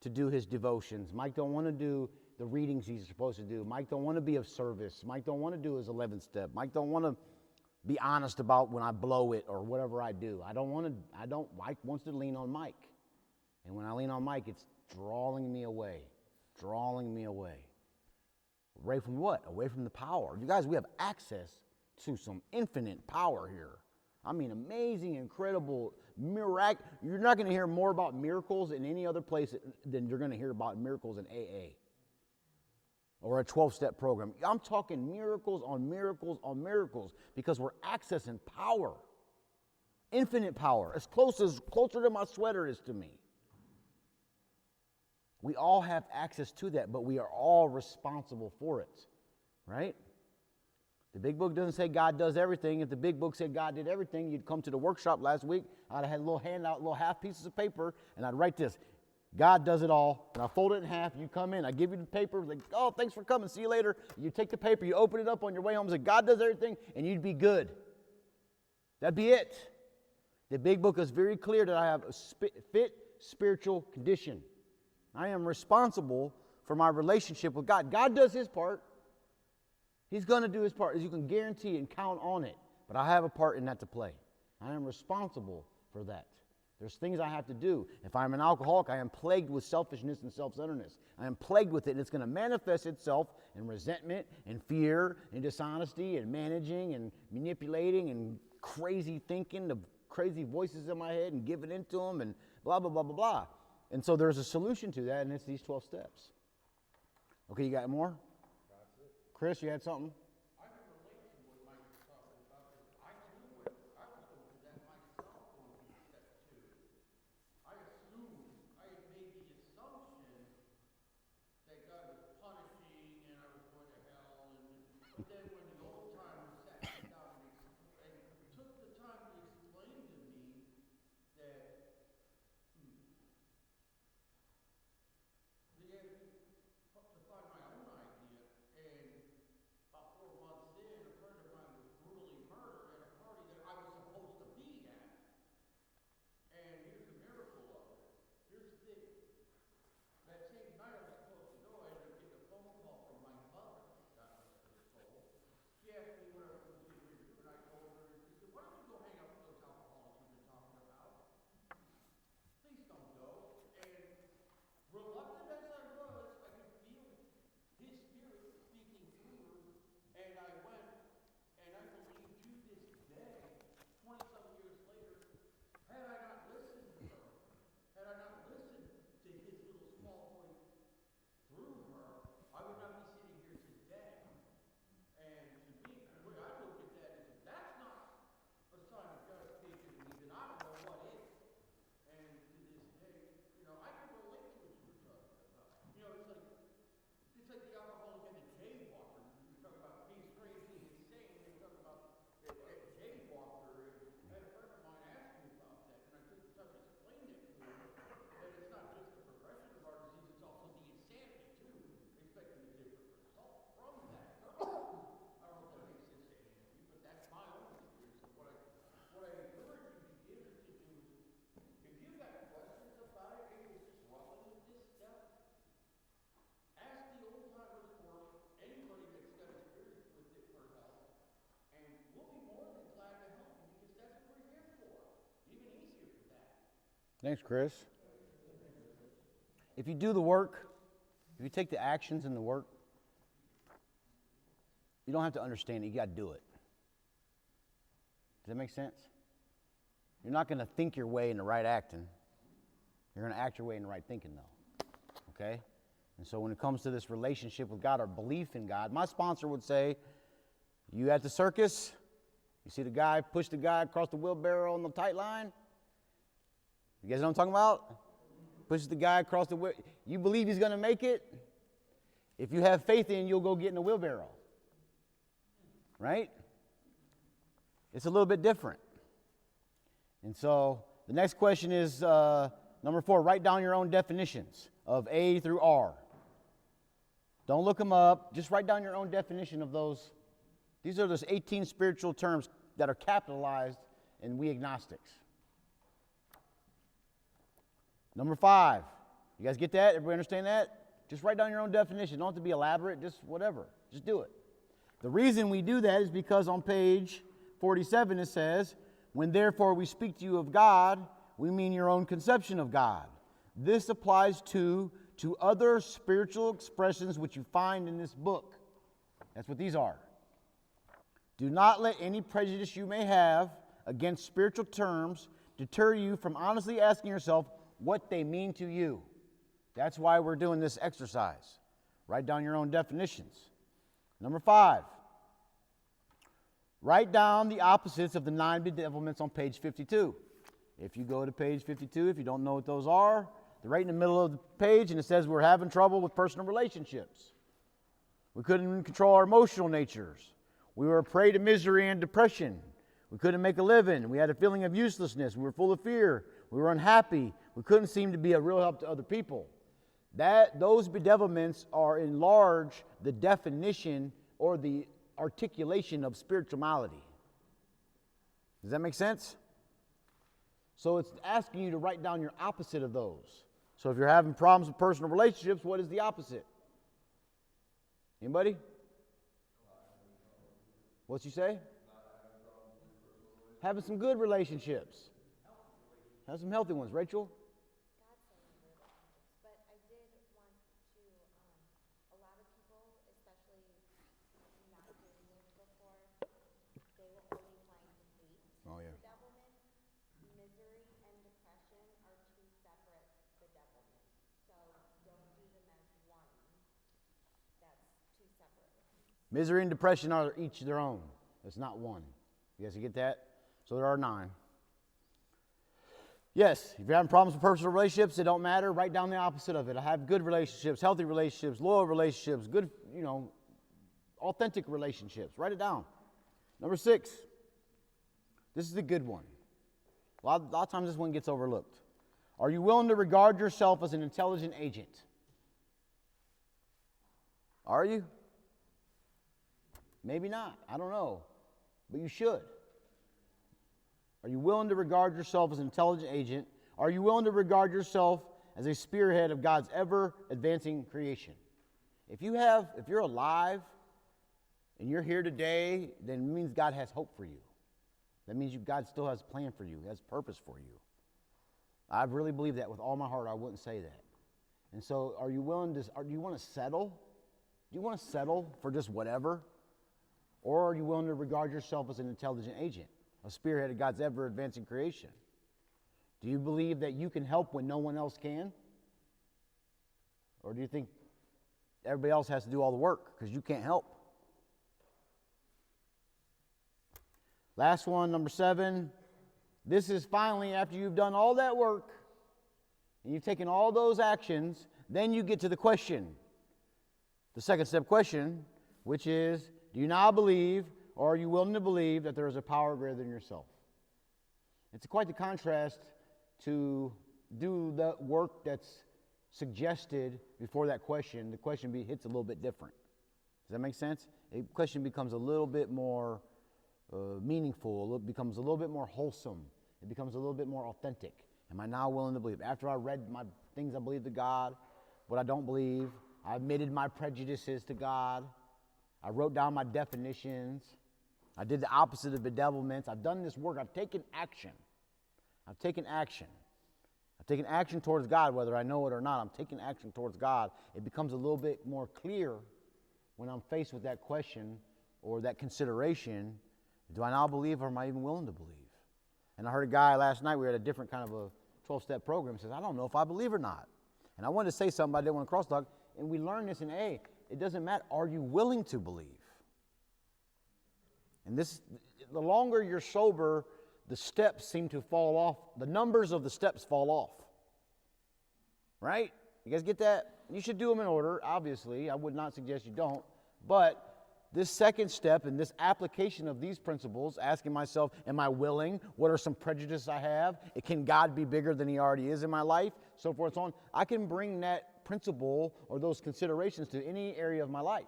to do his devotions. Mike don't want to do the readings he's supposed to do. Mike don't want to be of service. Mike don't want to do his 11th step. Mike don't want to be honest about when I blow it or whatever I do. Mike wants to lean on Mike. And when I lean on Mike, it's drawing me away. Drawing me away. Away from what? Away from the power. You guys, we have access to some infinite power here. I mean, amazing, incredible, miracle. You're not going to hear more about miracles in any other place than you're going to hear about miracles in AA or a 12-step program. I'm talking miracles on miracles on miracles because we're accessing power, infinite power, closer than my sweater is to me. We all have access to that, but we are all responsible for it, right? The big book doesn't say God does everything. If the big book said God did everything, you'd come to the workshop last week. I'd have had a little handout, little half pieces of paper, and I'd write this: God does it all. And I fold it in half. You come in, I give you the paper, like, oh, thanks for coming, see you later. You take the paper, you open it up on your way home, and say, God does everything, and you'd be good. That'd be it. The big book is very clear that I have a fit spiritual condition. I am responsible for my relationship with God. God does his part. He's going to do his part. You can guarantee and count on it. But I have a part in that to play. I am responsible for that. There's things I have to do. If I'm an alcoholic, I am plagued with selfishness and self-centeredness. I am plagued with it, and it's going to manifest itself in resentment and fear and dishonesty and managing and manipulating and crazy thinking, the crazy voices in my head and giving into them and blah, blah, blah, blah, blah. And so there's a solution to that, and it's these 12 steps. Okay, you got more? That's it. Chris, you had something? I can relate to what Mike was talking about because I too was going through that myself going through step 2. I had made the assumption that God was punishing and I was going to hell, but then when the old timers sat me down and took the time to explain to me that they asked me to find my own idea, and about 4 Thanks, Chris. If you do the work, if you take the actions and the work, you don't have to understand it. You got to do it. Does that make sense? You're not going to think your way into right acting. You're going to act your way into right thinking, though. Okay? And so when it comes to this relationship with God or belief in God, my sponsor would say, you at the circus, you see the guy push the guy across the wheelbarrow on the tight line? You guys know what I'm talking about? Pushes the guy across the wheel. You believe he's going to make it? If you have faith in, you'll go get in the wheelbarrow. Right? It's a little bit different. And so the next question is number 4. Write down your own definitions of A through R. Don't look them up. Just write down your own definition of those. These are those 18 spiritual terms that are capitalized in we agnostics. Number 5. You guys get that? Everybody understand that? Just write down your own definition. Don't have to be elaborate. Just whatever. Just do it. The reason we do that is because on page 47 it says, when therefore we speak to you of God, we mean your own conception of God. This applies to other spiritual expressions which you find in this book. That's what these are. Do not let any prejudice you may have against spiritual terms deter you from honestly asking yourself what they mean to you. That's why we're doing this exercise. Write down your own definitions. Number 5. Write down the opposites of the 9 bedevilments on page 52. If you go to page 52, if you don't know what those are, they're right in the middle of the page, and it says we're having trouble with personal relationships. We couldn't control our emotional natures. We were a prey to misery and depression. We couldn't make a living. We had a feeling of uselessness. We were full of fear. We were unhappy. We couldn't seem to be a real help to other people. Those bedevilments are in large the definition or the articulation of spirituality. Does that make sense? So it's asking you to write down your opposite of those. So if you're having problems with personal relationships, what is the opposite? Anybody? What'd you say? Having some good relationships. Have some healthy ones. Rachel? But I did want to, a lot of people, especially not doing this before, they will only find hate. Oh, yeah. Bedevilments, misery, and depression are 2 separate bedevilments. So don't do them as one. That's 2 separate ones. Misery and depression are each their own. It's not one. You guys get that? So there are 9. Yes, if you're having problems with personal relationships, it don't matter. Write down the opposite of it. I have good relationships, healthy relationships, loyal relationships, good, authentic relationships. Write it down. Number 6. This is the good one. A lot of times this one gets overlooked. Are you willing to regard yourself as an intelligent agent? Are you? Maybe not. I don't know. But you should. Are you willing to regard yourself as an intelligent agent? Are you willing to regard yourself as a spearhead of God's ever-advancing creation? If you're alive and you're here today, then it means God has hope for you. That means God still has a plan for you, has purpose for you. I really believe that with all my heart. I wouldn't say that. And so do you want to settle? Do you want to settle for just whatever? Or are you willing to regard yourself as an intelligent agent, a spearhead of God's ever-advancing creation? Do you believe that you can help when no one else can? Or do you think everybody else has to do all the work because you can't help? Last one, number 7. This is finally after you've done all that work and you've taken all those actions, then you get to the question, the second step question, which is, do you now believe, or are you willing to believe that there is a power greater than yourself? It's quite the contrast to do the work that's suggested before that question. The question hits a little bit different. Does that make sense? The question becomes a little bit more meaningful. It becomes a little bit more wholesome. It becomes a little bit more authentic. Am I now willing to believe? After I read my things I believe to God, what I don't believe, I admitted my prejudices to God. I wrote down my definitions. I did the opposite of bedevilments. I've done this work. I've taken action. I'm taking action towards God, whether I know it or not. I'm taking action towards God. It becomes a little bit more clear when I'm faced with that question or that consideration. Do I now believe, or am I even willing to believe? And I heard a guy last night, we were at a different kind of a 12-step program, says, I don't know if I believe or not. And I wanted to say something, but I didn't want to crosstalk. And we learned this in A. It doesn't matter. Are you willing to believe? And this, the longer you're sober, the steps seem to fall off. The numbers of the steps fall off. Right? You guys get that? You should do them in order, obviously. I would not suggest you don't. But this second step and this application of these principles, asking myself, am I willing? What are some prejudices I have? Can God be bigger than he already is in my life? So forth and so on. I can bring that principle or those considerations to any area of my life.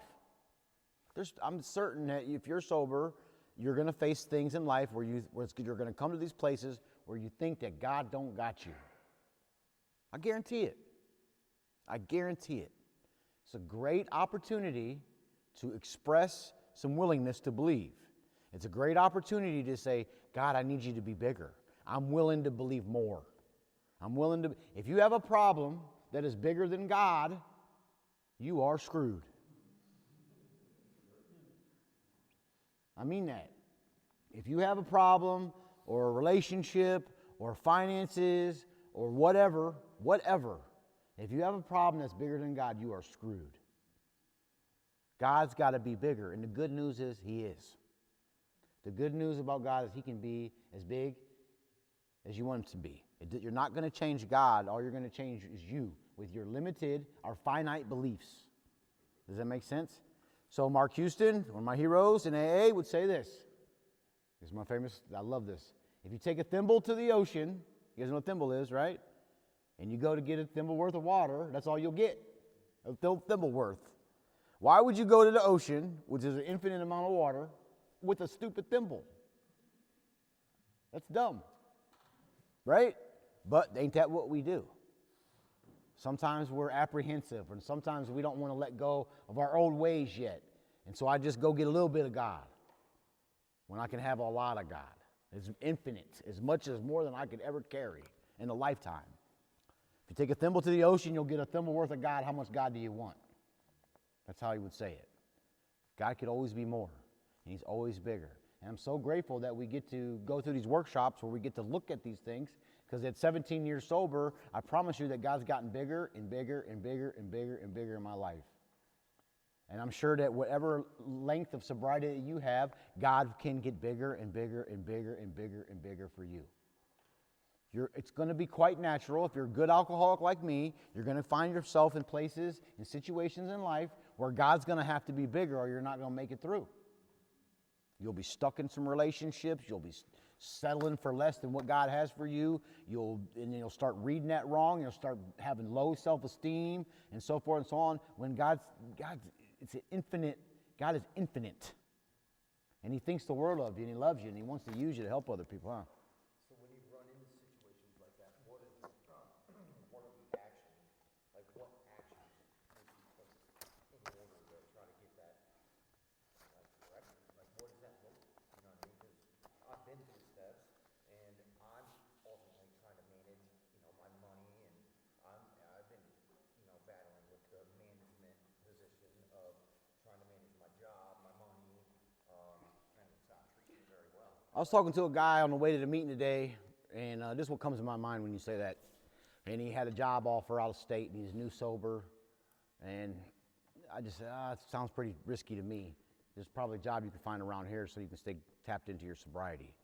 I'm certain that if you're sober, you're going to face things in life where you're going to come to these places where you think that God don't got you. I guarantee it. I guarantee it. It's a great opportunity to express some willingness to believe. It's a great opportunity to say, God, I need you to be bigger. I'm willing to believe more. I'm willing to. If you have a problem that is bigger than God, you are screwed. I mean that. If you have a problem or a relationship or finances or whatever, if you have a problem that's bigger than God, you are screwed. God's got to be bigger. And the good news is he is. The good news about God is he can be as big as you want him to be. You're not going to change God. All you're going to change is you with your limited or finite beliefs. Does that make sense? So Mark Houston, one of my heroes in AA, would say this. This is my famous, I love this. If you take a thimble to the ocean, you guys know what a thimble is, right? And you go to get a thimble worth of water, that's all you'll get, a thimble worth. Why would you go to the ocean, which is an infinite amount of water, with a stupid thimble? That's dumb, right? But ain't that what we do? Sometimes we're apprehensive, and sometimes we don't want to let go of our old ways yet. And so I just go get a little bit of God when I can have a lot of God. It's infinite, as much as more than I could ever carry in a lifetime. If you take a thimble to the ocean, you'll get a thimble worth of God. How much God do you want? That's how he would say it. God could always be more, and he's always bigger. And I'm so grateful that we get to go through these workshops where we get to look at these things, because at 17 years sober, I promise you that God's gotten bigger and bigger and bigger and bigger and bigger in my life. And I'm sure that whatever length of sobriety that you have, God can get bigger and bigger and bigger and bigger and bigger for you. It's going to be quite natural. If you're a good alcoholic like me, you're going to find yourself in places, in situations in life where God's going to have to be bigger or you're not going to make it through. You'll be stuck in some relationships. You'll be settling for less than what God has for you. You'll start reading that wrong. You'll start having low self-esteem and so forth and so on. When it's infinite. God is infinite. And he thinks the world of you, and he loves you, and he wants to use you to help other people, huh? So when you run into situations like that, what are the actions? Like what actions would you take in order to try to get that corrected? Like what does that look like? You know what I mean? Because I've been through steps, and I'm ultimately trying to manage, my money, and I've been, battling with the management position of trying to manage my job, my money, and it's not treating me very well. I was talking to a guy on the way to the meeting today, and this is what comes to my mind when you say that. And he had a job offer out of state, and he's new sober. And I just said, it sounds pretty risky to me. There's probably a job you can find around here so you can stay tapped into your sobriety.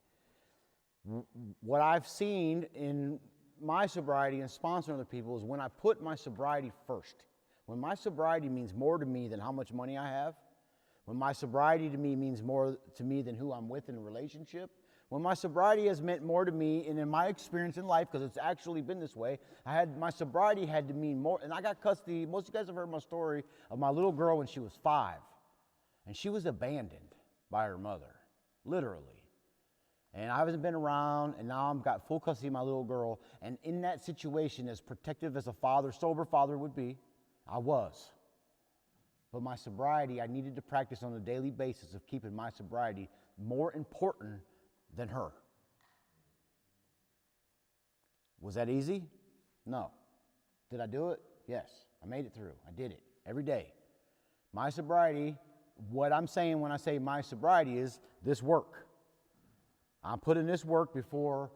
What I've seen in my sobriety and sponsoring other people is when I put my sobriety first. When my sobriety means more to me than how much money I have, when my sobriety to me means more to me than who I'm with in a relationship, when my sobriety has meant more to me, and in my experience in life, because it's actually been this way, my sobriety had to mean more. And I got custody. Most of you guys have heard my story of my little girl when she was 5. And she was abandoned by her mother, literally. And I haven't been around, and now I've got full custody of my little girl. And in that situation, as protective as a father, sober father would be, I was. But my sobriety, I needed to practice on a daily basis of keeping my sobriety more important than her. Was that easy? No. Did I do it? Yes. I made it through. I did it every day. My sobriety, what I'm saying when I say my sobriety is this work. I'm putting this work before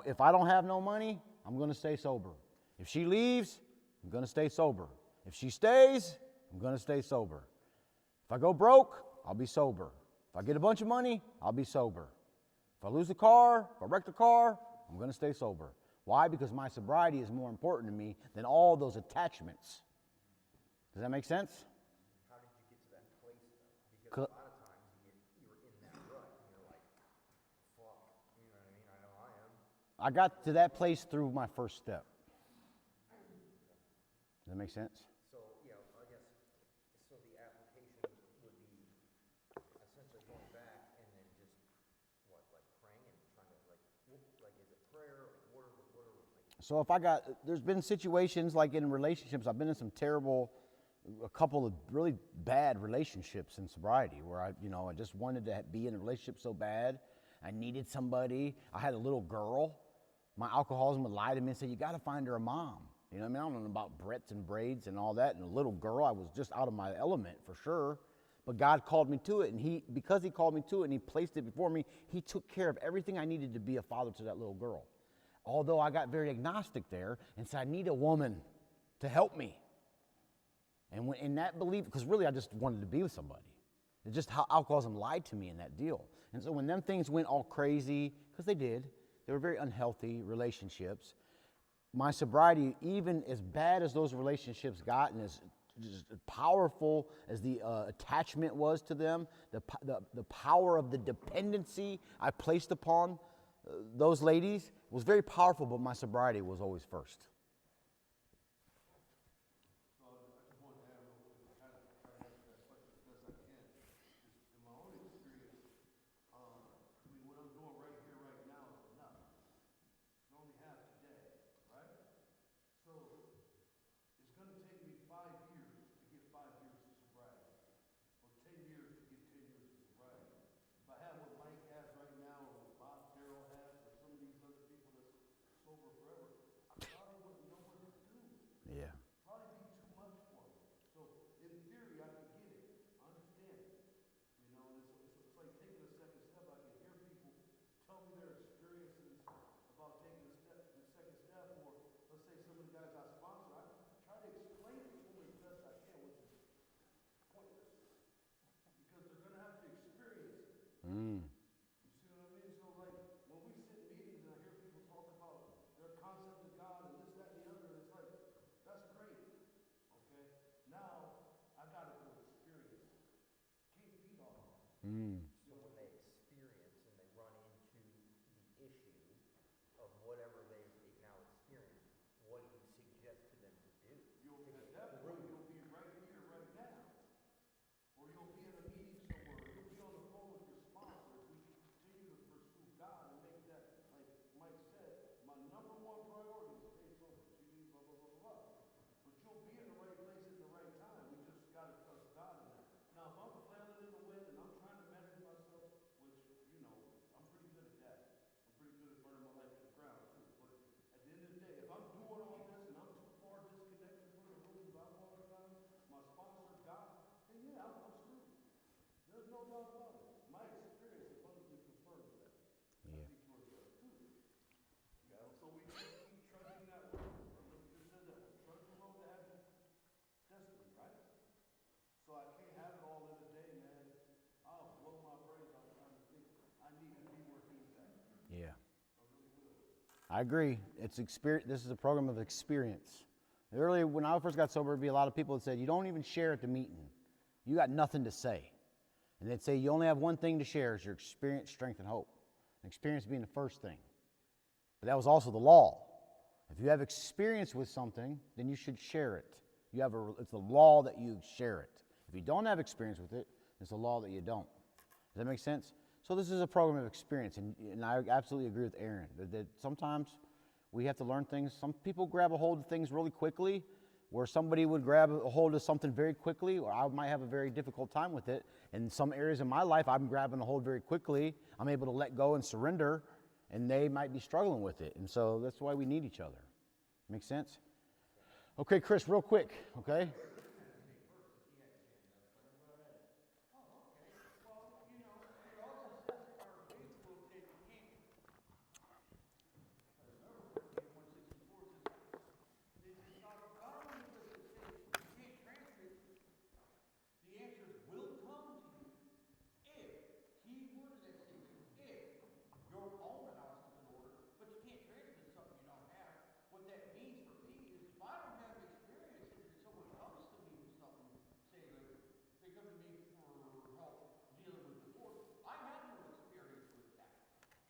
if I don't have no money, I'm going to stay sober. If she leaves, I'm going to stay sober. If she stays, I'm going to stay sober. If I go broke, I'll be sober. If I get a bunch of money, I'll be sober. If I lose a car, if I wreck the car, I'm going to stay sober. Why? Because my sobriety is more important to me than all those attachments. Does that make sense? How did you get to that place, though? Because a lot of times you're in that rut, and you're like, fuck, you know what I mean? I know I am. I got to that place through my first step. Does that make sense? So, yeah, I guess, so the application would be essentially going back and then just, what, like praying and trying to, like, is it prayer? Like, what are like, So there's been situations like in relationships, I've been in a couple of really bad relationships in sobriety where I just wanted to be in a relationship so bad. I needed somebody. I had a little girl. My alcoholism would lie to me and say, you got to find her a mom. You know what I mean? I don't know about breadths and braids and all that. And a little girl, I was just out of my element for sure. But God called me to it. And because he called me to it and he placed it before me, he took care of everything I needed to be a father to that little girl. Although I got very agnostic there and said, I need a woman to help me. And when, in that belief, because really I just wanted to be with somebody. It's just how alcoholism lied to me in that deal. And so when them things went all crazy, because they did, they were very unhealthy relationships. My sobriety, even as bad as those relationships got and as powerful as the attachment was to them, the power of the dependency I placed upon those ladies was very powerful, but my sobriety was always first. So I just want to add real quick to kind of try to answer that question as best I can. Just in my own experience, what I'm doing right here, right now is enough. It's only half today, right? So it's going to take me 5 years to get 5 years of sobriety, or 10 years to get 10 years of sobriety. If I have what Mike has right now, or what Bob Darrell has, or some of these other people that's sober forever, I probably wouldn't know what to do. Yeah. Probably be too much for me. So in theory, I can get it. I understand it. You know, and it's like taking a second step. I can hear people tell me their experiences about taking the second step, or let's say some of the guys I sponsor, I try to explain it to them as best I can, which is pointless. Because they're going to have to experience it. Mm. You see what I mean? So like when we sit in meetings and I hear people talk about their concept of God and this, that, and the other, and it's like, that's great. Okay? Now I gotta go experience it. Can't feed all of them. Mm. so when they experience and they run into the issue of whatever they've now experienced, what do you suggest to them to do? At that point you'll be right here, right now. Or you'll be in a meeting somewhere, or you'll be on the phone with your sponsor if we continue to pursue God and make that, like Mike said, my number one priority is stay sober, GD, blah, blah, blah, blah, blah. But you'll be in the right place at the right time. We just gotta trust God in that. Now, if I'm flailing in the wind and I'm trying to manage myself, which, I'm pretty good at that. I'm pretty good at burning my life to the ground, too. But at the end of the day, if I'm doing all this and I'm too far disconnected from the rules of Alcoholics Anonymous, my sponsor, God, then yeah, I'm screwed. There's no doubt about it. My experience abundantly confirms that. Yeah. I think yours does, too. So we just keep trudging that road. Remember you just said that. Trudge the road to have destiny, right? So I can't have it all in a day, man. I'll blow my brains out trying to think. I need to be where he's at. Yeah. I really will. I agree. It's experience. This is a program of experience. Earlier, when I first got sober, there'd be a lot of people that said, you don't even share at the meeting. You got nothing to say. And they'd say, you only have one thing to share is your experience, strength, and hope. And experience being the first thing. But that was also the law. If you have experience with something, then you should share it. It's the law that you share it. If you don't have experience with it, it's the law that you don't. Does that make sense? So this is a program of experience, and I absolutely agree with Aaron that sometimes we have to learn things. Some people grab a hold of things really quickly, where somebody would grab a hold of something very quickly, or I might have a very difficult time with it. In some areas of my life, I'm grabbing a hold very quickly. I'm able to let go and surrender, and they might be struggling with it. And so that's why we need each other. Make sense? Okay, Chris, real quick, okay? Well, you know, it also says in our big book that you can't. If I remember correctly, 164 says not only does it say you can't transmit, the answers will come to you if, key word in that statement, if your own house is in order, but you can't transmit something you don't have. What that means for me is if I don't have experience and someone comes to me with something, say like they come to me for help dealing with divorce, I have no experience with that.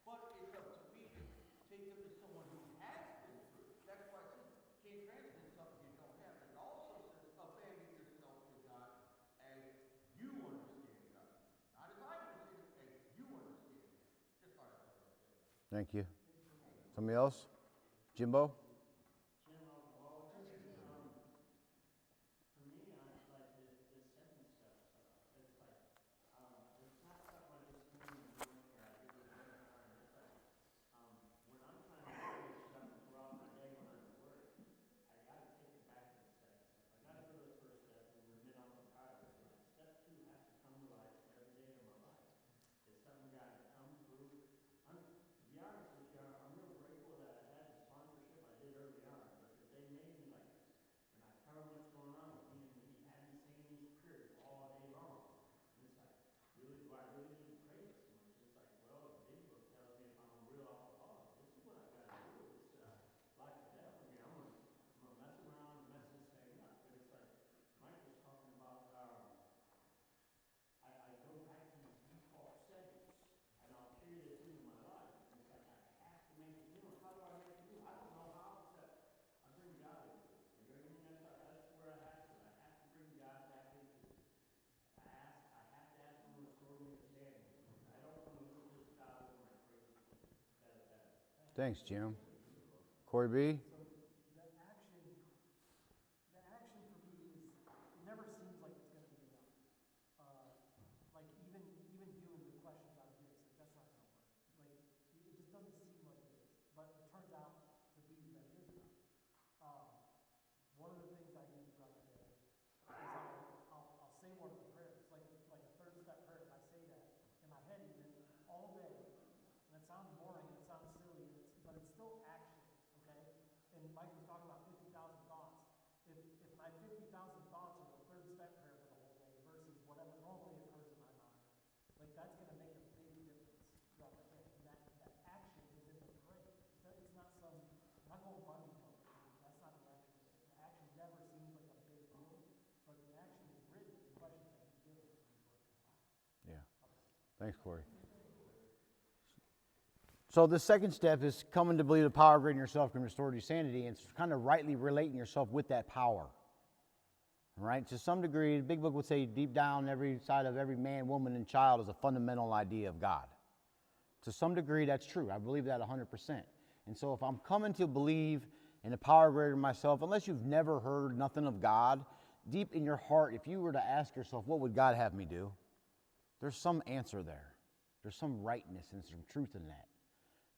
But it's up to me to take them to someone who has been through it. That's why it says can't transmit something you don't have. And it also says abandon yourself to God as you understand God. Not as I understand it, as you understand Him. Just thought I'd throw that there. Thank you. Somebody else? Jimbo? For me, I like the second step stuff. It's like, it's not something I just threw in the room or I did it one time. It's like, when I'm trying to do this stuff throughout my day when I'm at work, I gotta take it back to the second step. I gotta go to the first step and admit I'm a part of it. Like, step 2 has to come to life every day of my life. It's something gotta come through. To be honest with you, I'm real grateful that I had the sponsorship I did early on because they made me like, and I tell them what's going on with me, and they had me singing these prayers all day long. And it's like, really, do I really need to pray this much? It's like, well, the big book tells me if I'm a real alcoholic, this is what I got to do. If it's life or death for me, I'm gonna mess around and mess this thing up. But it's like Mike was talking about. I go back to these default settings, and I'll carry this into my life. And it's like I have to make it new. How do I make it new? I don't know how, except I bring God into it. You know what I mean? That's where I have to. I have to bring God back into it. I have to ask Him to restore me to sanity. I don't want to lose this job over my crazy kid. That. Thanks, Jim. Corey B? So the action for me is, it never seems like it's going to be enough. Like even doing the questions out here, it's like that's not going to work. Like it just doesn't seem like it is, but it turns out to be that it is enough. One of the things I do throughout the day is I'll say one of the prayers, like a third step prayer. If I say that in my head even all day, and it sounds boring and it sounds silly, but it's still action. Okay? And Mike was talking about 50,000 thoughts. If my 50,000 thoughts are the third step prayer for the whole day versus whatever normally occurs in my mind, like that's going to make a big difference throughout the day. And that action is in the prayer. It's not I'm not going bungee jumping. That's not the action. The action never seems like a big deal, but the action is written in the questions that he's given us. Yeah. Thanks, Corey. So the second step is coming to believe the power greater than yourself can restore your sanity, and it's kind of rightly relating yourself with that power. All right? To some degree, the big book would say deep down every side of every man, woman, and child is a fundamental idea of God. To some degree, that's true. I believe that 100%. And so if I'm coming to believe in the power greater than myself, unless you've never heard nothing of God, deep in your heart, if you were to ask yourself, what would God have me do? There's some answer there. There's some rightness and some truth in that.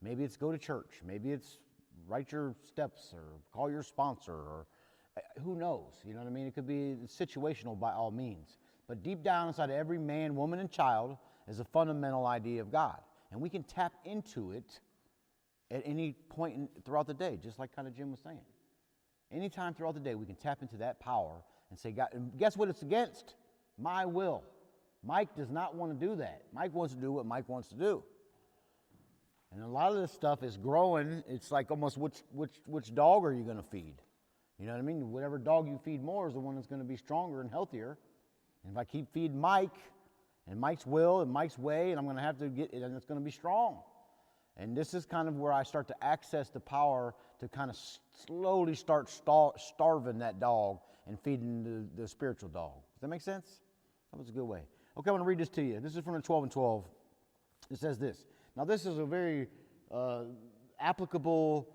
Maybe it's go to church. Maybe it's write your steps or call your sponsor or who knows? You know what I mean? It could be situational by all means. But deep down inside of every man, woman, and child is a fundamental idea of God. And we can tap into it at any point throughout the day, just like kind of Jim was saying. Anytime throughout the day, we can tap into that power and say, God, and guess what it's against? My will. Mike does not want to do that. Mike wants to do what Mike wants to do. And a lot of this stuff is growing. It's like almost which dog are you going to feed? You know what I mean? Whatever dog you feed more is the one that's going to be stronger and healthier. And if I keep feeding Mike and Mike's will and Mike's way, and I'm going to have to get it, and it's going to be strong. And this is kind of where I start to access the power to kind of slowly start starving that dog and feeding the spiritual dog. Does that make sense? That was a good way. Okay, I want to read this to you. This is from the 12 and 12. It says this. Now, this is a very applicable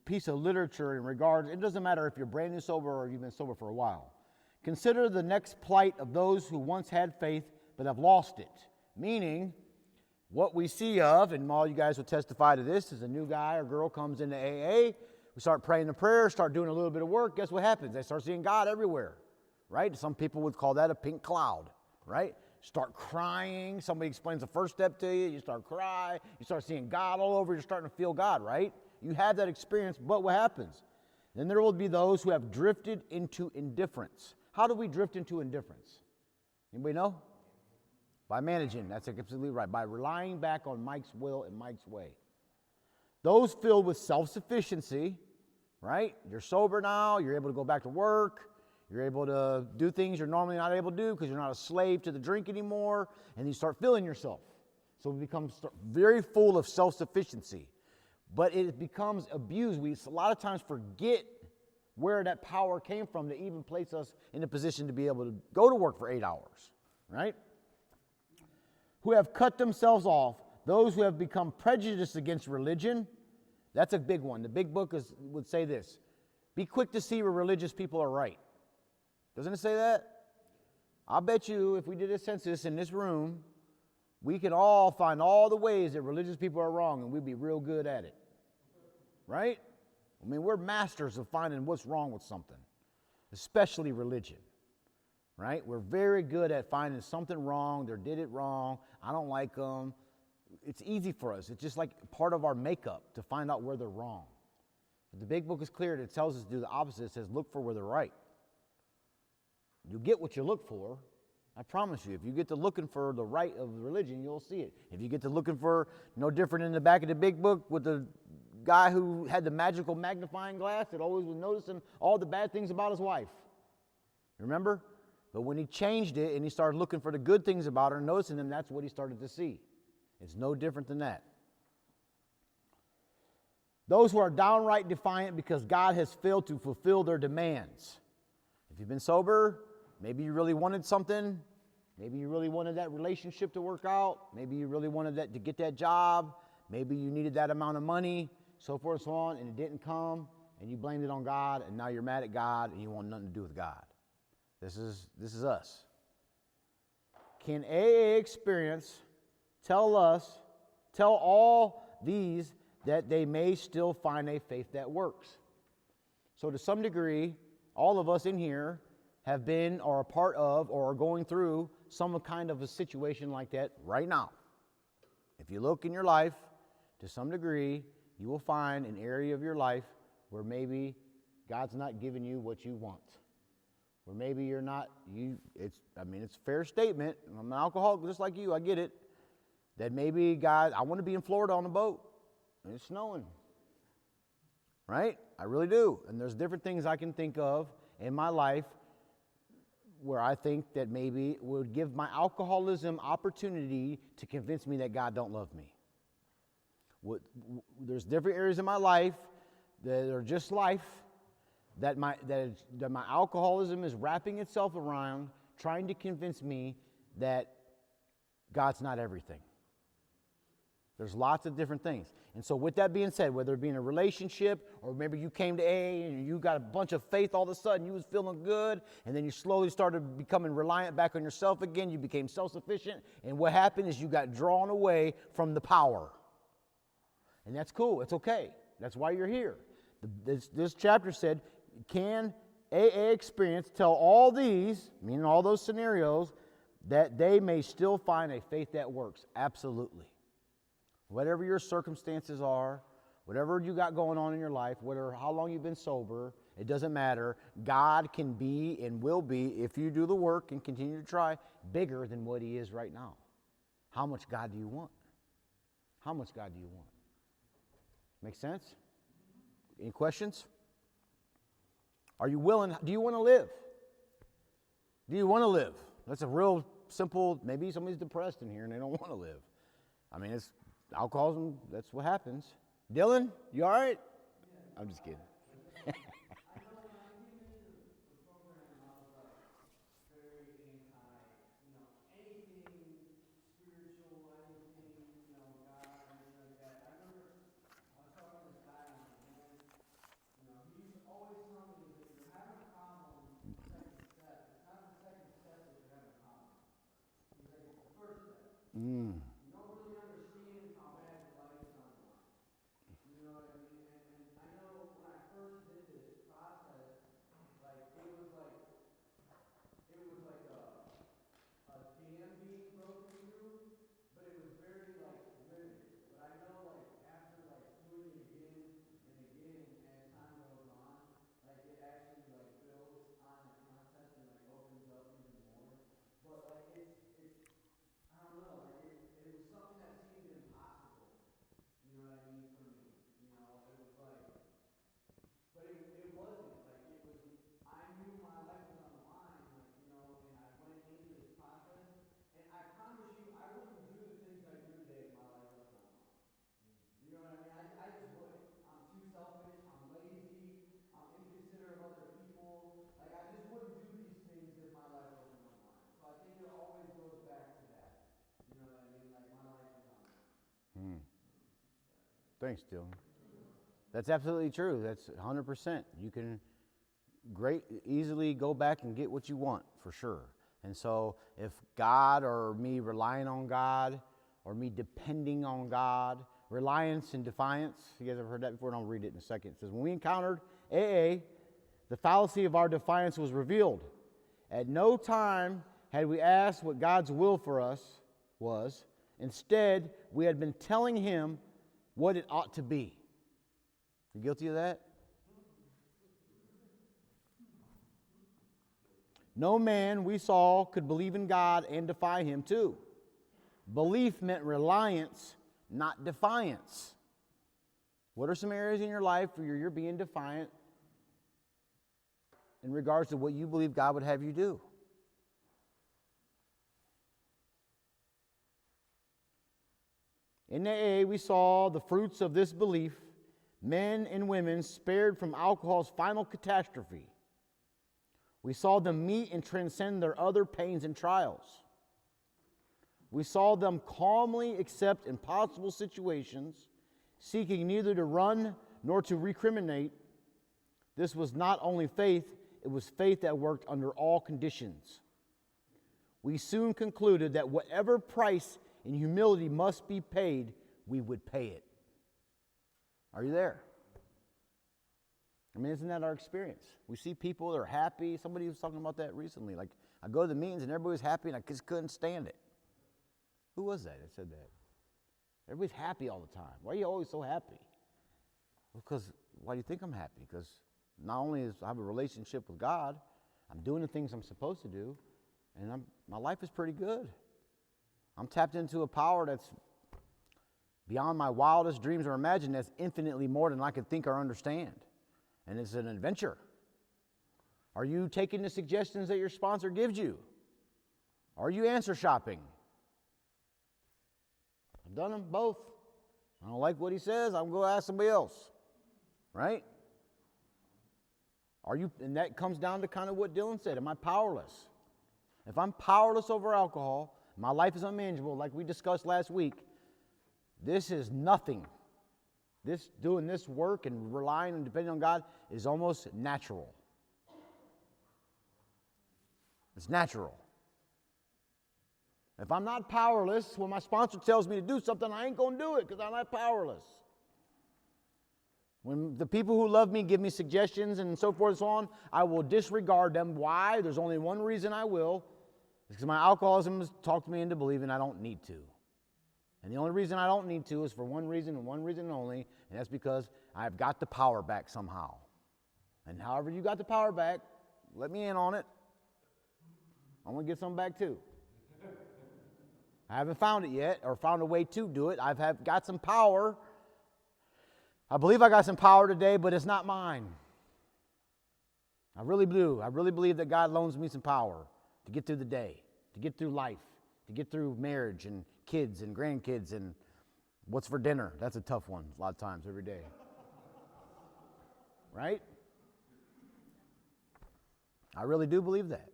piece of literature in regards, it doesn't matter if you're brand new sober or you've been sober for a while. Consider the next plight of those who once had faith but have lost it. Meaning, what we see of, and all you guys will testify to this, is a new guy or girl comes into AA, We start praying the prayer, start doing a little bit of work. Guess what happens? They start seeing God everywhere, right? Some people would call that a pink cloud, right? Start crying. Somebody explains the first step to you. You start crying. You start seeing God all over. You're starting to feel God, right? You have that experience, but what happens? Then there will be those who have drifted into indifference. How do we drift into indifference? Anybody know? By managing. That's absolutely right. By relying back on Mike's will and Mike's way. Those filled with self-sufficiency, right? You're sober now. You're able to go back to work. You're able to do things you're normally not able to do because you're not a slave to the drink anymore, and you start feeling yourself. So we become very full of self-sufficiency. But it becomes abused. We a lot of times forget where that power came from to even place us in a position to be able to go to work for 8 hours, right? Who have cut themselves off, those who have become prejudiced against religion. That's a big one. The big book would say this: be quick to see where religious people are right. Doesn't it say that? I'll bet you if we did a census in this room, we could all find all the ways that religious people are wrong, and we'd be real good at it. Right? I mean, we're masters of finding what's wrong with something, especially religion. Right? We're very good at finding something wrong. They did it wrong. I don't like them. It's easy for us. It's just like part of our makeup to find out where they're wrong. But the big book is clear. It tells us to do the opposite. It says look for where they're right. You'll get what you look for. I promise you. If you get to looking for the right of religion, you'll see it. If you get to looking for no different in the back of the big book with the guy who had the magical magnifying glass that always was noticing all the bad things about his wife. Remember? But when he changed it and he started looking for the good things about her and noticing them, that's what he started to see. It's no different than that. Those who are downright defiant because God has failed to fulfill their demands. If you've been sober, maybe you really wanted something. Maybe you really wanted that relationship to work out. Maybe you really wanted that to get that job. Maybe you needed that amount of money, so forth and so on, and it didn't come, and you blamed it on God, and now you're mad at God, and you want nothing to do with God. This is us. Can AA experience tell all these that they may still find a faith that works? So to some degree, all of us in here have been or are part of or are going through some kind of a situation like that right now. If you look in your life, to some degree, you will find an area of your life where maybe God's not giving you what you want. Or maybe you're not, it's a fair statement. I'm an alcoholic just like you, I get it. That maybe God, I want to be in Florida on a boat, and it's snowing. Right? I really do. And there's different things I can think of in my life where I think that maybe would give my alcoholism opportunity to convince me that God don't love me. There's different areas in my life that are just life, that my alcoholism is wrapping itself around, trying to convince me that God's not everything. There's lots of different things. And so with that being said, whether it be in a relationship or maybe you came to AA and you got a bunch of faith all of a sudden, you was feeling good, and then you slowly started becoming reliant back on yourself again, you became self-sufficient, and what happened is you got drawn away from the power. And that's cool. It's okay. That's why you're here. This chapter said, can AA experience tell all these, meaning all those scenarios, that they may still find a faith that works? Absolutely. Whatever your circumstances are, whatever you got going on in your life, how long you've been sober, it doesn't matter. God can be and will be, if you do the work and continue to try, bigger than what He is right now. How much God do you want? How much God do you want? Make sense? Any questions? Are you willing? Do you want to live? Do you want to live? That's a real simple, maybe somebody's depressed in here and they don't want to live. I mean, it's alcoholism, that's what happens. Dylan, you all right? I'm just kidding. Mm. You don't really understand how bad your life is on the line. You know what I mean? And I know when I Thanks, Dylan. That's absolutely true. That's 100%. You can easily go back and get what you want, for sure. And so if God, or me relying on God, or me depending on God, reliance and defiance, you guys ever heard that before? And I'll read it in a second. It says, when we encountered AA, the fallacy of our defiance was revealed. At no time had we asked what God's will for us was. Instead, we had been telling him what it ought to be. You guilty of that? No man we saw could believe in God and defy him too. Belief meant reliance, not defiance. What are some areas in your life where you're being defiant in regards to what you believe God would have you do? In AA, we saw the fruits of this belief, men and women spared from alcohol's final catastrophe. We saw them meet and transcend their other pains and trials. We saw them calmly accept impossible situations, seeking neither to run nor to recriminate. This was not only faith, it was faith that worked under all conditions. We soon concluded that whatever price in humility must be paid, we would pay it. Are you there? I mean, isn't that our experience? We see people that are happy. Somebody was talking about that recently. Like, I go to the meetings and everybody was happy and I just couldn't stand it. Who was that said that? Everybody's happy all the time. Why are you always so happy? Because, why do you think I'm happy? Because not only do I have a relationship with God, I'm doing the things I'm supposed to do, and my life is pretty good. I'm tapped into a power that's beyond my wildest dreams or imagine, that's infinitely more than I could think or understand. And it's an adventure. Are you taking the suggestions that your sponsor gives you? Are you answer shopping? I've done them both. I don't like what he says, I'm going to ask somebody else. Right? And that comes down to kind of what Dylan said. Am I powerless? If I'm powerless over alcohol, my life is unmanageable, like we discussed last week, this is nothing. Doing this work and relying and depending on God is almost natural. It's natural. If I'm not powerless, when my sponsor tells me to do something, I ain't going to do it because I'm not powerless. When the people who love me give me suggestions and so forth and so on, I will disregard them. Why? There's only one reason I will. It's because my alcoholism has talked me into believing I don't need to. And the only reason I don't need to is for one reason and one reason only, and that's because I've got the power back somehow. And however you got the power back, let me in on it. I want to get some back too. I haven't found it yet or found a way to do it. I've got some power. I believe I got some power today, but it's not mine. I really do. I really believe that God loans me some power to get through the day, to get through life, to get through marriage and kids and grandkids and what's for dinner. That's a tough one a lot of times every day. Right? I really do believe that.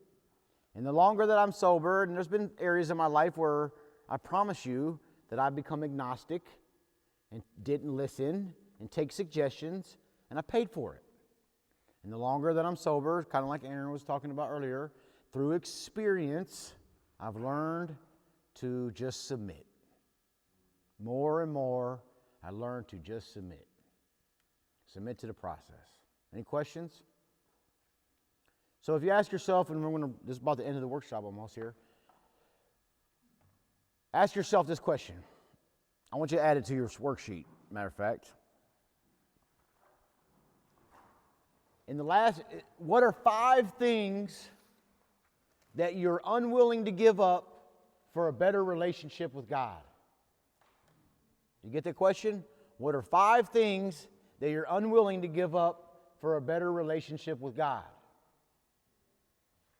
And the longer that I'm sober, and there's been areas in my life where I promise you that I've become agnostic and didn't listen and take suggestions, and I paid for it. And the longer that I'm sober, kind of like Aaron was talking about earlier, through experience, I've learned to just submit. More and more, I learned to just submit. Submit to the process. Any questions? So if you ask yourself, and this is about the end of the workshop almost here, ask yourself this question. I want you to add it to your worksheet, matter of fact. What are 5 things that you're unwilling to give up for a better relationship with God? You get that question? What are 5 things that you're unwilling to give up for a better relationship with God?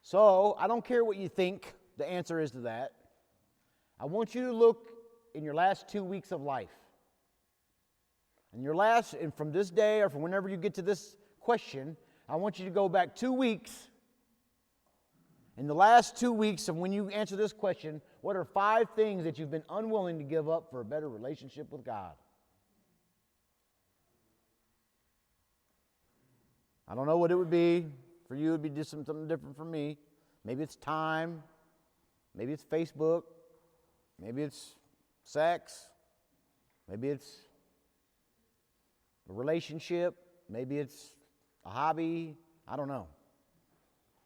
So, I don't care what you think the answer is to that. I want you to look in your last 2 weeks of life. And from this day or from whenever you get to this question, I want you to go back 2 weeks. In the last 2 weeks of when you answer this question, what are 5 things that you've been unwilling to give up for a better relationship with God? I don't know what it would be. For you, it would be just something different from me. Maybe it's time. Maybe it's Facebook. Maybe it's sex. Maybe it's a relationship. Maybe it's a hobby. I don't know.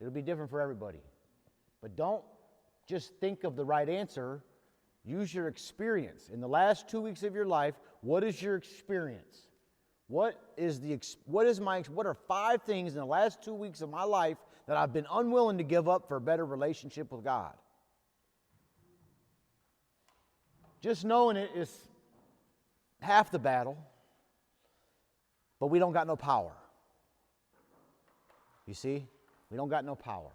It'll be different for everybody. But don't just think of the right answer. Use your experience. In the last 2 weeks of your life, what is your experience? What are 5 things in the last 2 weeks of my life that I've been unwilling to give up for a better relationship with God? Just knowing it is half the battle, but we don't got no power. You see? We don't got no power.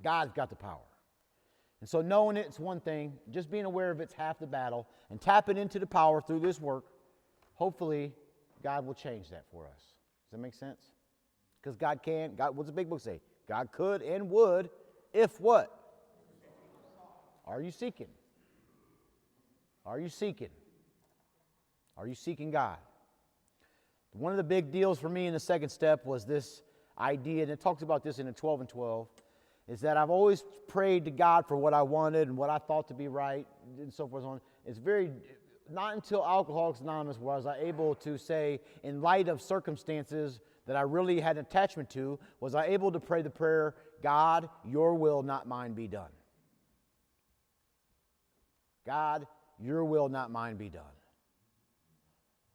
God's got the power. And so knowing it's one thing, just being aware of it's half the battle, and tapping into the power through this work, hopefully God will change that for us. Does that make sense? Because God can. What's the big book say? God could and would if what? Are you seeking? Are you seeking? Are you seeking God? One of the big deals for me in the second step was this idea, and it talks about this in the 12 and 12, is that I've always prayed to God for what I wanted and what I thought to be right and so forth and so on. It's not until Alcoholics Anonymous was I able to say, in light of circumstances that I really had an attachment to, was I able to pray the prayer, God, your will, not mine, be done. God, your will, not mine, be done.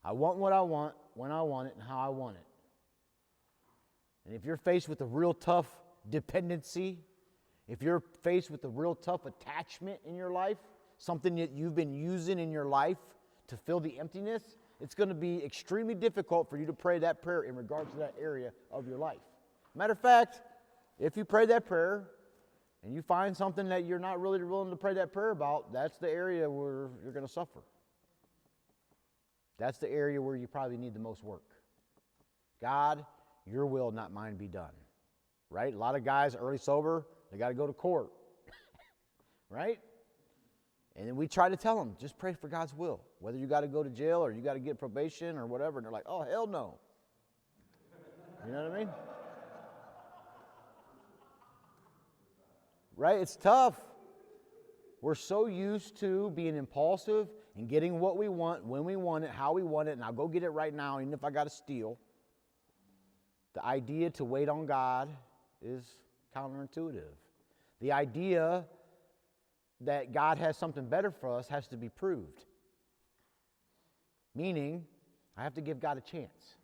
I want what I want, when I want it, and how I want it. And if you're faced with a real tough dependency, if you're faced with a real tough attachment in your life, something that you've been using in your life to fill the emptiness, it's going to be extremely difficult for you to pray that prayer in regards to that area of your life. Matter of fact, if you pray that prayer and you find something that you're not really willing to pray that prayer about, that's the area where you're going to suffer. That's the area where you probably need the most work. God, your will, not mine, be done. Right? A lot of guys, early sober, they got to go to court. Right? And then we try to tell them, just pray for God's will. Whether you got to go to jail or you got to get probation or whatever. And they're like, oh, hell no. You know what I mean? Right? It's tough. We're so used to being impulsive and getting what we want, when we want it, how we want it, and I'll go get it right now, even if I got to steal. The idea to wait on God is counterintuitive. The idea that God has something better for us has to be proved. Meaning, I have to give God a chance.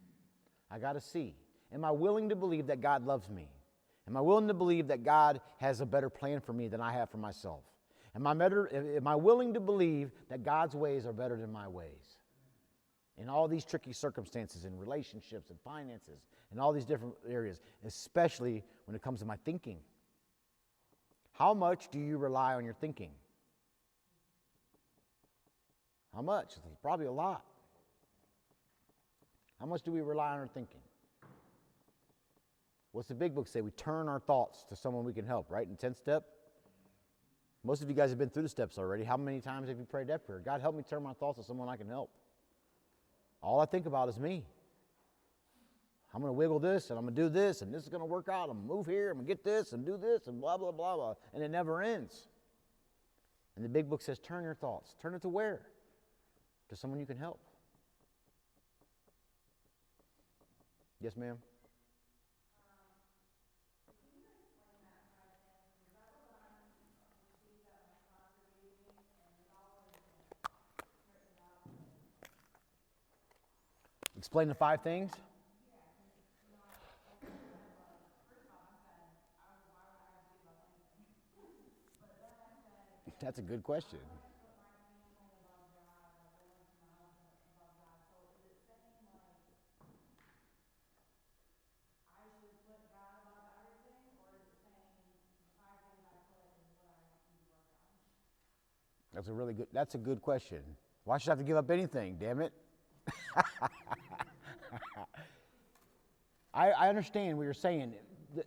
I got to see. Am I willing to believe that God loves me? Am I willing to believe that God has a better plan for me than I have for myself? Am I willing to believe that God's ways are better than my ways? In all these tricky circumstances, in relationships and finances, and all these different areas, especially when it comes to my thinking. How much do you rely on your thinking? How much? It's probably a lot. How much do we rely on our thinking? What's the big book say? We turn our thoughts to someone we can help, right? In 10th step. Most of you guys have been through the steps already. How many times have you prayed that prayer? God, help me turn my thoughts to someone I can help. All I think about is me. I'm going to wiggle this, and I'm going to do this, and this is going to work out. I'm going to move here, I'm going to get this, and do this, and blah, blah, blah, blah. And it never ends. And the big book says, turn your thoughts. Turn it to where? To someone you can help. Yes, ma'am? Explain the 5 things? That's a good question. That's a good question. Why should I have to give up anything, damn it? I understand what you're saying.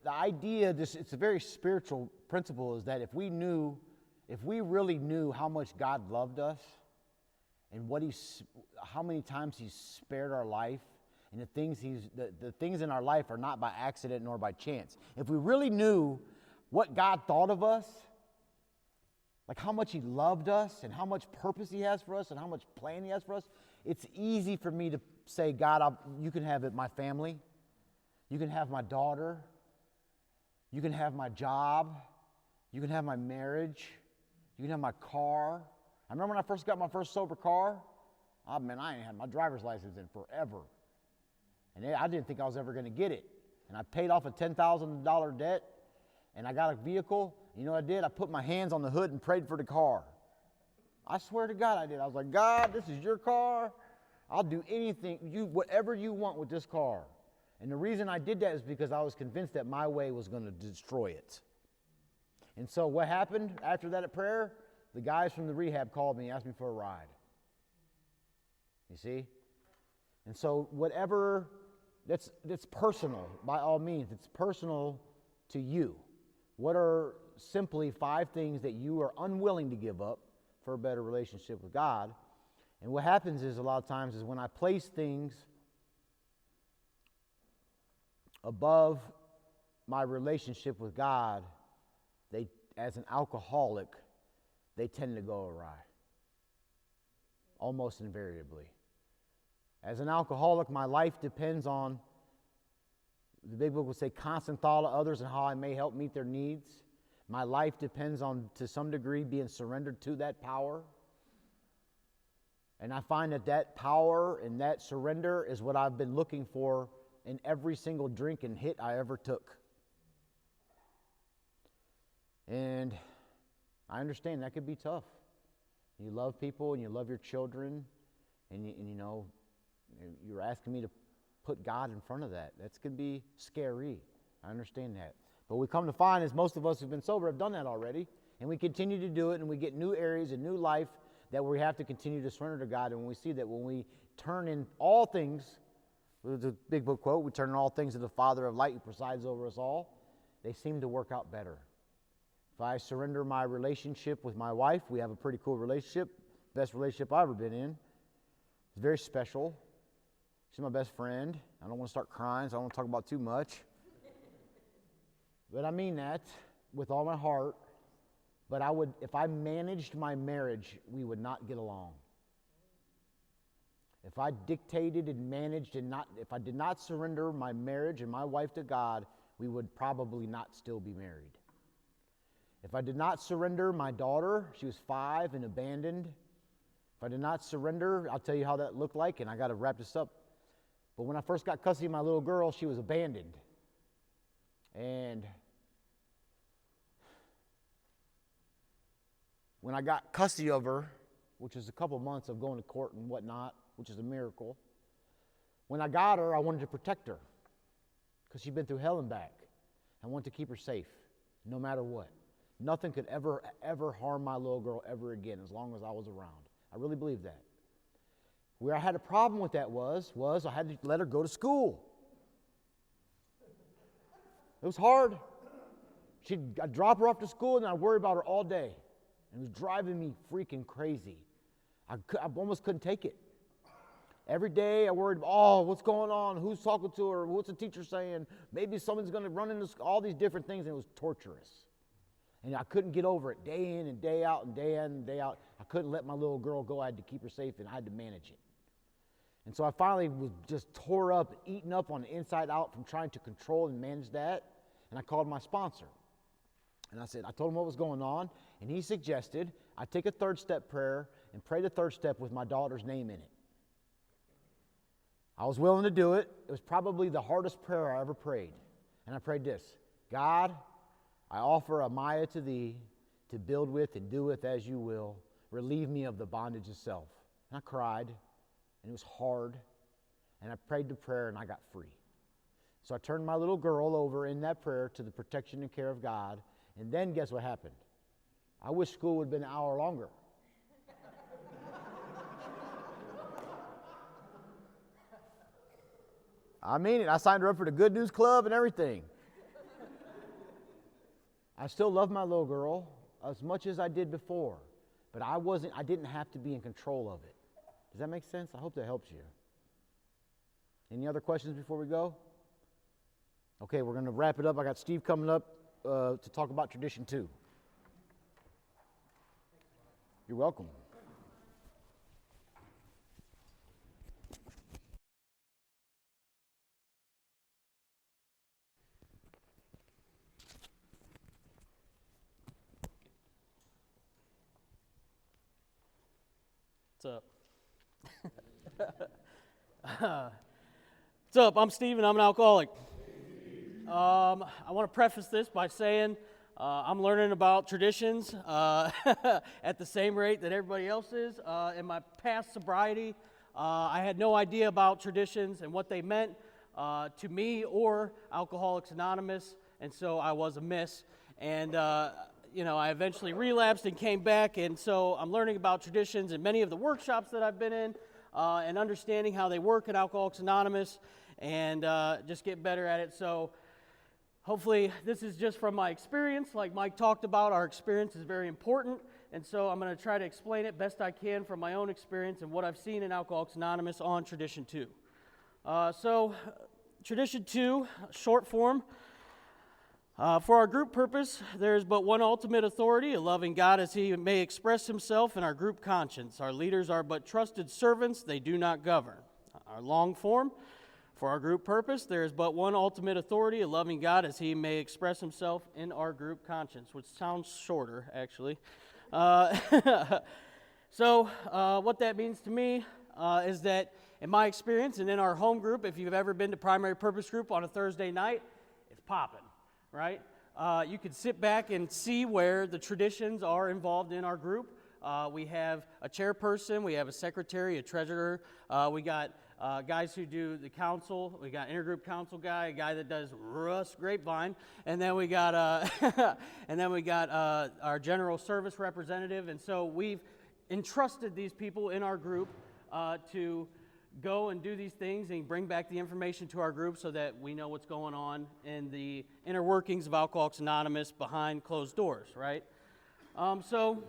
The idea, it's a very spiritual principle, is that if we really knew how much God loved us and how many times He spared our life And the things in our life are not by accident nor by chance. If we really knew what God thought of us, like how much he loved us and how much purpose he has for us and how much plan he has for us, it's easy for me to say, God, you can have it, my family. You can have my daughter. You can have my job. You can have my marriage. You can have my car. I remember when I first got my first sober car. Oh, man, I ain't had my driver's license in forever. And I didn't think I was ever going to get it. And I paid off a $10,000 debt, and I got a vehicle. You know what I did? I put my hands on the hood and prayed for the car. I swear to God I did. I was like, God, this is your car. I'll do anything, whatever you want with this car. And the reason I did that is because I was convinced that my way was going to destroy it. And so what happened after that prayer? The guys from the rehab called me and asked me for a ride. You see? And so whatever, that's personal by all means. It's personal to you. What are simply 5 things that you are unwilling to give up for a better relationship with God? And what happens is a lot of times is when I place things above my relationship with God, as an alcoholic, they tend to go awry. Almost invariably. As an alcoholic, my life depends on, the big book would say, constant thought of others and how I may help meet their needs. My life depends on, to some degree, being surrendered to that power. And I find that power and that surrender is what I've been looking for in every single drink and hit I ever took. And I understand that could be tough. You love people and you love your children, and you know, you're asking me to put God in front of that. That's going to be scary. I understand that. But we come to find is most of us who've been sober have done that already, and we continue to do it, and we get new areas and new life that we have to continue to surrender to God. And when we see that, when we turn in all things, there's a big book quote, we turn in all things to the Father of light who presides over us all, they seem to work out better. If I surrender my relationship with my wife, we have a pretty cool relationship, best relationship I've ever been in. It's very special. She's my best friend. I don't want to start crying, so I don't want to talk about too much. But I mean that with all my heart. But if I managed my marriage, we would not get along. If I dictated and managed if I did not surrender my marriage and my wife to God, we would probably not still be married. If I did not surrender my daughter, she was 5 and abandoned. If I did not surrender, I'll tell you how that looked like, and I got to wrap this up. But when I first got custody of my little girl, she was abandoned. And when I got custody of her, which was a couple months of going to court and whatnot, which is a miracle, when I got her, I wanted to protect her because she'd been through hell and back. I wanted to keep her safe, no matter what. Nothing could ever harm my little girl ever again as long as I was around. I really believe that. Where I had a problem with that was I had to let her go to school. It was hard. I'd drop her off to school and I'd worry about her all day. And it was driving me freaking crazy. I almost couldn't take it. Every day I worried, what's going on? Who's talking to her? What's the teacher saying? Maybe someone's going to run into all these different things, and it was torturous. And I couldn't get over it day in and day out and day in and day out. I couldn't let my little girl go. I had to keep her safe, and I had to manage it. And so I finally was just tore up, eaten up on the inside out from trying to control and manage that. And I called my sponsor. And I told him what was going on, and he suggested I take a 3rd step prayer and pray the 3rd step with my daughter's name in it. I was willing to do it. It was probably the hardest prayer I ever prayed. And I prayed this: God, I offer Amaya to thee to build with and do with as you will. Relieve me of the bondage of self. And I cried, and it was hard. And I prayed the prayer, and I got free. So I turned my little girl over in that prayer to the protection and care of God. And then guess what happened? I wish school would have been an hour longer. I mean it. I signed her up for the Good News Club and everything. I still love my little girl as much as I did before, but I didn't have to be in control of it. Does that make sense? I hope that helps you. Any other questions before we go? Okay, we're going to wrap it up. I got Steve coming up to talk about Tradition 2. You're welcome. What's up? What's up? I'm Steve, and I'm an alcoholic. I want to preface this by saying I'm learning about traditions at the same rate that everybody else is. In my past sobriety, I had no idea about traditions and what they meant to me or Alcoholics Anonymous, and so I was amiss. And I eventually relapsed and came back, and so I'm learning about traditions in many of the workshops that I've been in, and understanding how they work at Alcoholics Anonymous, and just get better at it. So hopefully this is just from my experience. Like Mike talked about, our experience is very important, and so I'm going to try to explain it best I can from my own experience and what I've seen in Alcoholics Anonymous on Tradition 2. So Tradition 2, short form. For our group purpose, there is but one ultimate authority, a loving God as he may express himself in our group conscience. Our leaders are but trusted servants, they do not govern. Our long form, for our group purpose, there is but one ultimate authority, a loving God as he may express himself in our group conscience, which sounds shorter, actually. So what that means to me is that in my experience and in our home group, if you've ever been to primary purpose group on a Thursday night, it's popping. Right? You could sit back and see where the traditions are involved in our group. We have a chairperson, we have a secretary, a treasurer, we got guys who do the council, we got intergroup council guy, a guy that does Russ Grapevine, and then we got our general service representative. And so we've entrusted these people in our group to go and do these things and bring back the information to our group so that we know what's going on in the inner workings of Alcoholics Anonymous behind closed doors, right? So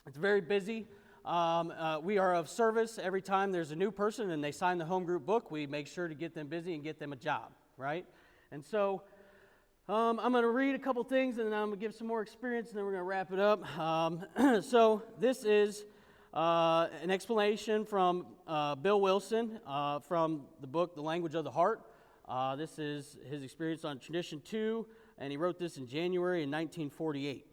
it's very busy. We are of service every time there's a new person and they sign the home group book. We make sure to get them busy and get them a job, right? And so I'm going to read a couple things and then I'm going to give some more experience and then we're going to wrap it up. So this is an explanation from Bill Wilson from the book The Language of the Heart. This is his experience on Tradition 2, and he wrote this in January in 1948.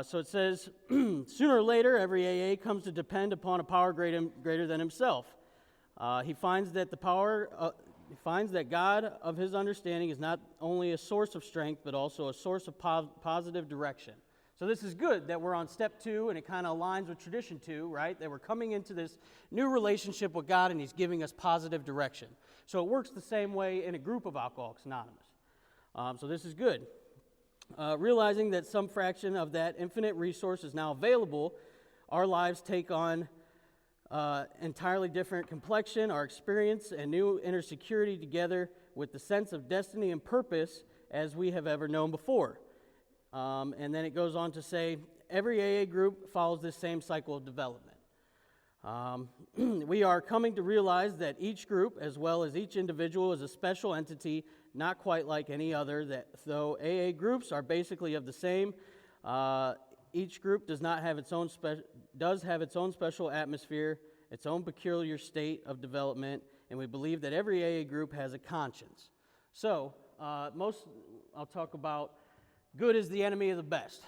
So it says, sooner or later, every AA comes to depend upon a power greater than himself. He finds that God of his understanding is not only a source of strength, but also a source of positive direction. So this is good that we're on step 2, and it kind of aligns with Tradition 2, right? That we're coming into this new relationship with God, and he's giving us positive direction. So it works the same way in a group of Alcoholics Anonymous. So this is good. Realizing that some fraction of that infinite resource is now available, our lives take on entirely different complexion, our experience, and new inner security together with the sense of destiny and purpose as we have ever known before. And then it goes on to say, every AA group follows this same cycle of development. We are coming to realize that each group, as well as each individual, is a special entity, not quite like any other, that though AA groups are basically of the same, each group does have its own special atmosphere, its own peculiar state of development, and we believe that every AA group has a conscience. So, I'll talk about good is the enemy of the best.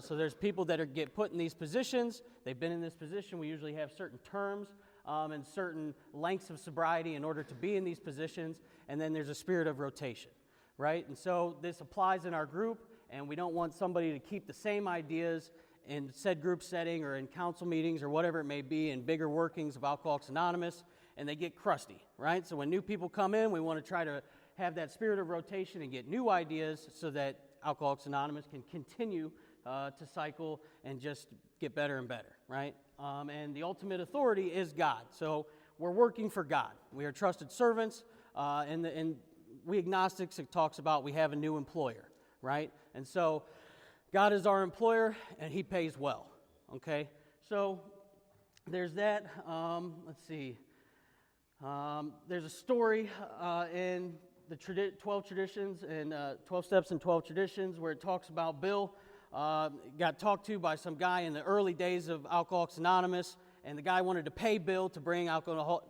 So there's people that get put in these positions. They've been in this position. We usually have certain terms and certain lengths of sobriety in order to be in these positions. And then there's a spirit of rotation, right? And so this applies in our group, and we don't want somebody to keep the same ideas in said group setting or in council meetings or whatever it may be in bigger workings of Alcoholics Anonymous, and they get crusty, right? So when new people come in, we want to try to have that spirit of rotation and get new ideas so that Alcoholics Anonymous can continue to cycle and just get better and better, right? And the ultimate authority is God. So we're working for God. We are trusted servants, and we agnostics, it talks about we have a new employer, right? And so God is our employer, and he pays well, okay? So there's that. Let's see. There's a story in the 12 traditions and 12 steps and 12 traditions where it talks about Bill got talked to by some guy in the early days of Alcoholics Anonymous, and the guy wanted to pay Bill to bring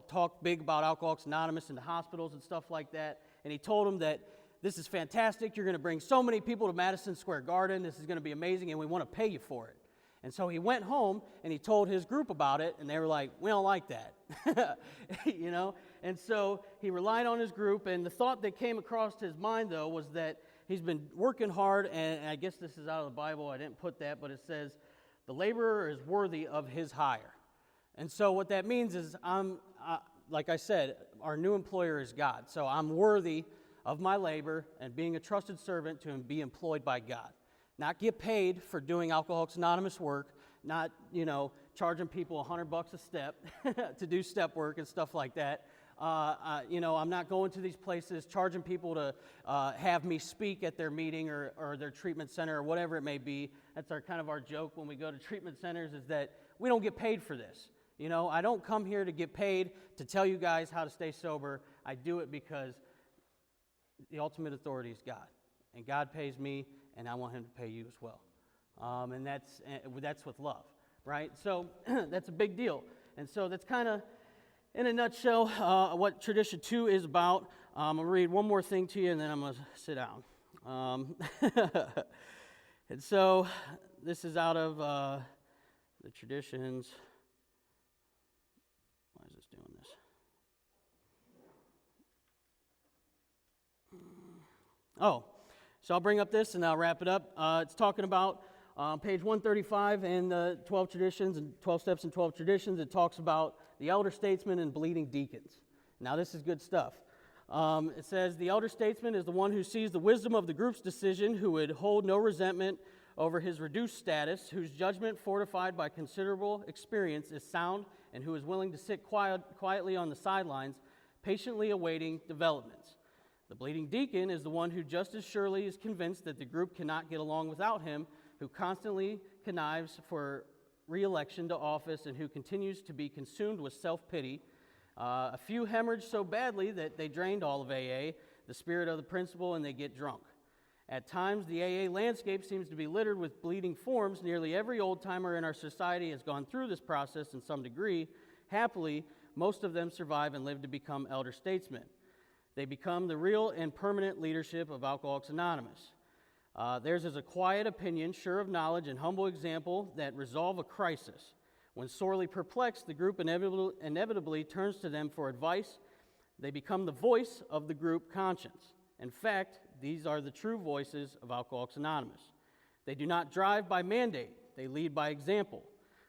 talk big about Alcoholics Anonymous into hospitals and stuff like that. And he told him that this is fantastic. You're going to bring so many people to Madison Square Garden. This is going to be amazing, and we want to pay you for it. And so he went home and he told his group about it, and they were like, we don't like that, you know? And so he relied on his group, and the thought that came across his mind, though, was that he's been working hard, and I guess this is out of the Bible. I didn't put that, but it says, the laborer is worthy of his hire. And so what that means is like I said, our new employer is God. So I'm worthy of my labor and being a trusted servant to be employed by God. Not get paid for doing Alcoholics Anonymous work, not, charging people $100 a step to do step work and stuff like that. I'm not going to these places charging people to have me speak at their meeting or their treatment center or whatever it may be. That's our joke when we go to treatment centers, is that we don't get paid for this. I don't come here to get paid to tell you guys how to stay sober. I do it because the ultimate authority is God. And God pays me, and I want him to pay you as well. And that's with love, right? So that's a big deal. And so that's kind of, in a nutshell, what Tradition 2 is about. I'm going to read one more thing to you, and then I'm going to sit down. And so this is out of the Traditions. Why is this doing this? So I'll bring up this and I'll wrap it up. It's talking about page 135 in the 12 traditions and 12 steps and 12 traditions. It talks about the elder statesman and bleeding deacons. Now this is good stuff. It says, the elder statesman is the one who sees the wisdom of the group's decision, who would hold no resentment over his reduced status, whose judgment, fortified by considerable experience, is sound, and who is willing to sit quietly on the sidelines, patiently awaiting developments. The bleeding deacon is the one who just as surely is convinced that the group cannot get along without him, who constantly connives for re-election to office, and who continues to be consumed with self-pity. A few hemorrhage so badly that they drained all of AA, the spirit of the principle, and they get drunk. At times, the AA landscape seems to be littered with bleeding forms. Nearly every old-timer in our society has gone through this process in some degree. Happily, most of them survive and live to become elder statesmen. They become the real and permanent leadership of Alcoholics Anonymous. Theirs is a quiet opinion, sure of knowledge, and humble example that resolve a crisis. When sorely perplexed, the group inevitably turns to them for advice. They become the voice of the group conscience. In fact, these are the true voices of Alcoholics Anonymous. They do not drive by mandate, they lead by example.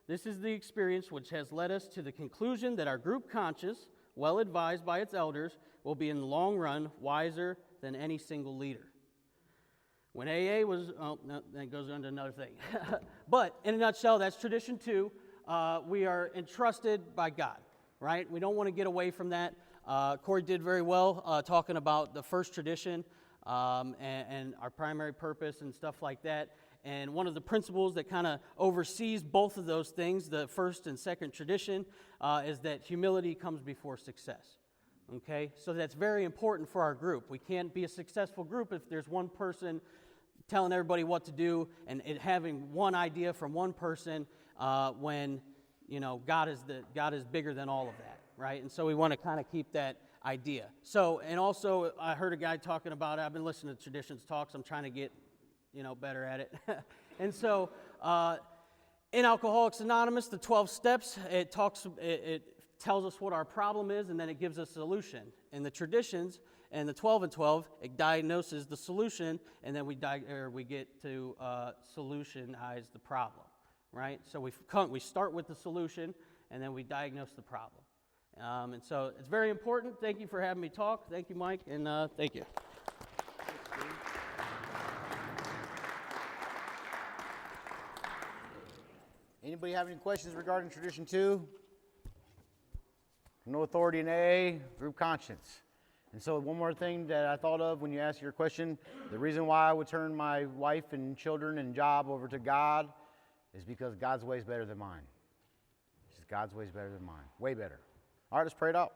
This is the experience which has led us to the conclusion that our group conscience, well advised by its elders, will be in the long run wiser than any single leader. When AA was, that goes into another thing. But in a nutshell, that's Tradition 2. We are entrusted by God, right? We don't want to get away from that. Corey did very well talking about the first tradition and our primary purpose and stuff like that. And one of the principles that kind of oversees both of those things, the first and second tradition, is that humility comes before success. Okay? So that's very important for our group. We can't be a successful group if there's one person telling everybody what to do and it having one idea from one person when, God is bigger than all of that, right? And so we want to kind of keep that idea. So, and also I heard a guy talking about, I've been listening to Traditions talks, I'm trying to get, better at it. And so in Alcoholics Anonymous, the 12 steps, it tells us what our problem is, and then it gives us a solution. In the traditions, and the 12 and 12, it diagnoses the solution, and then we get to solutionize the problem, right? So we start with the solution, and then we diagnose the problem. And so it's very important. Thank you for having me talk. Thank you, Mike, and thank you. Anybody have any questions regarding Tradition 2? No authority in AA, group conscience. And so one more thing that I thought of when you asked your question, the reason why I would turn my wife and children and job over to God is because God's way is better than mine. It's just God's way is better than mine. Way better. All right, let's pray it out.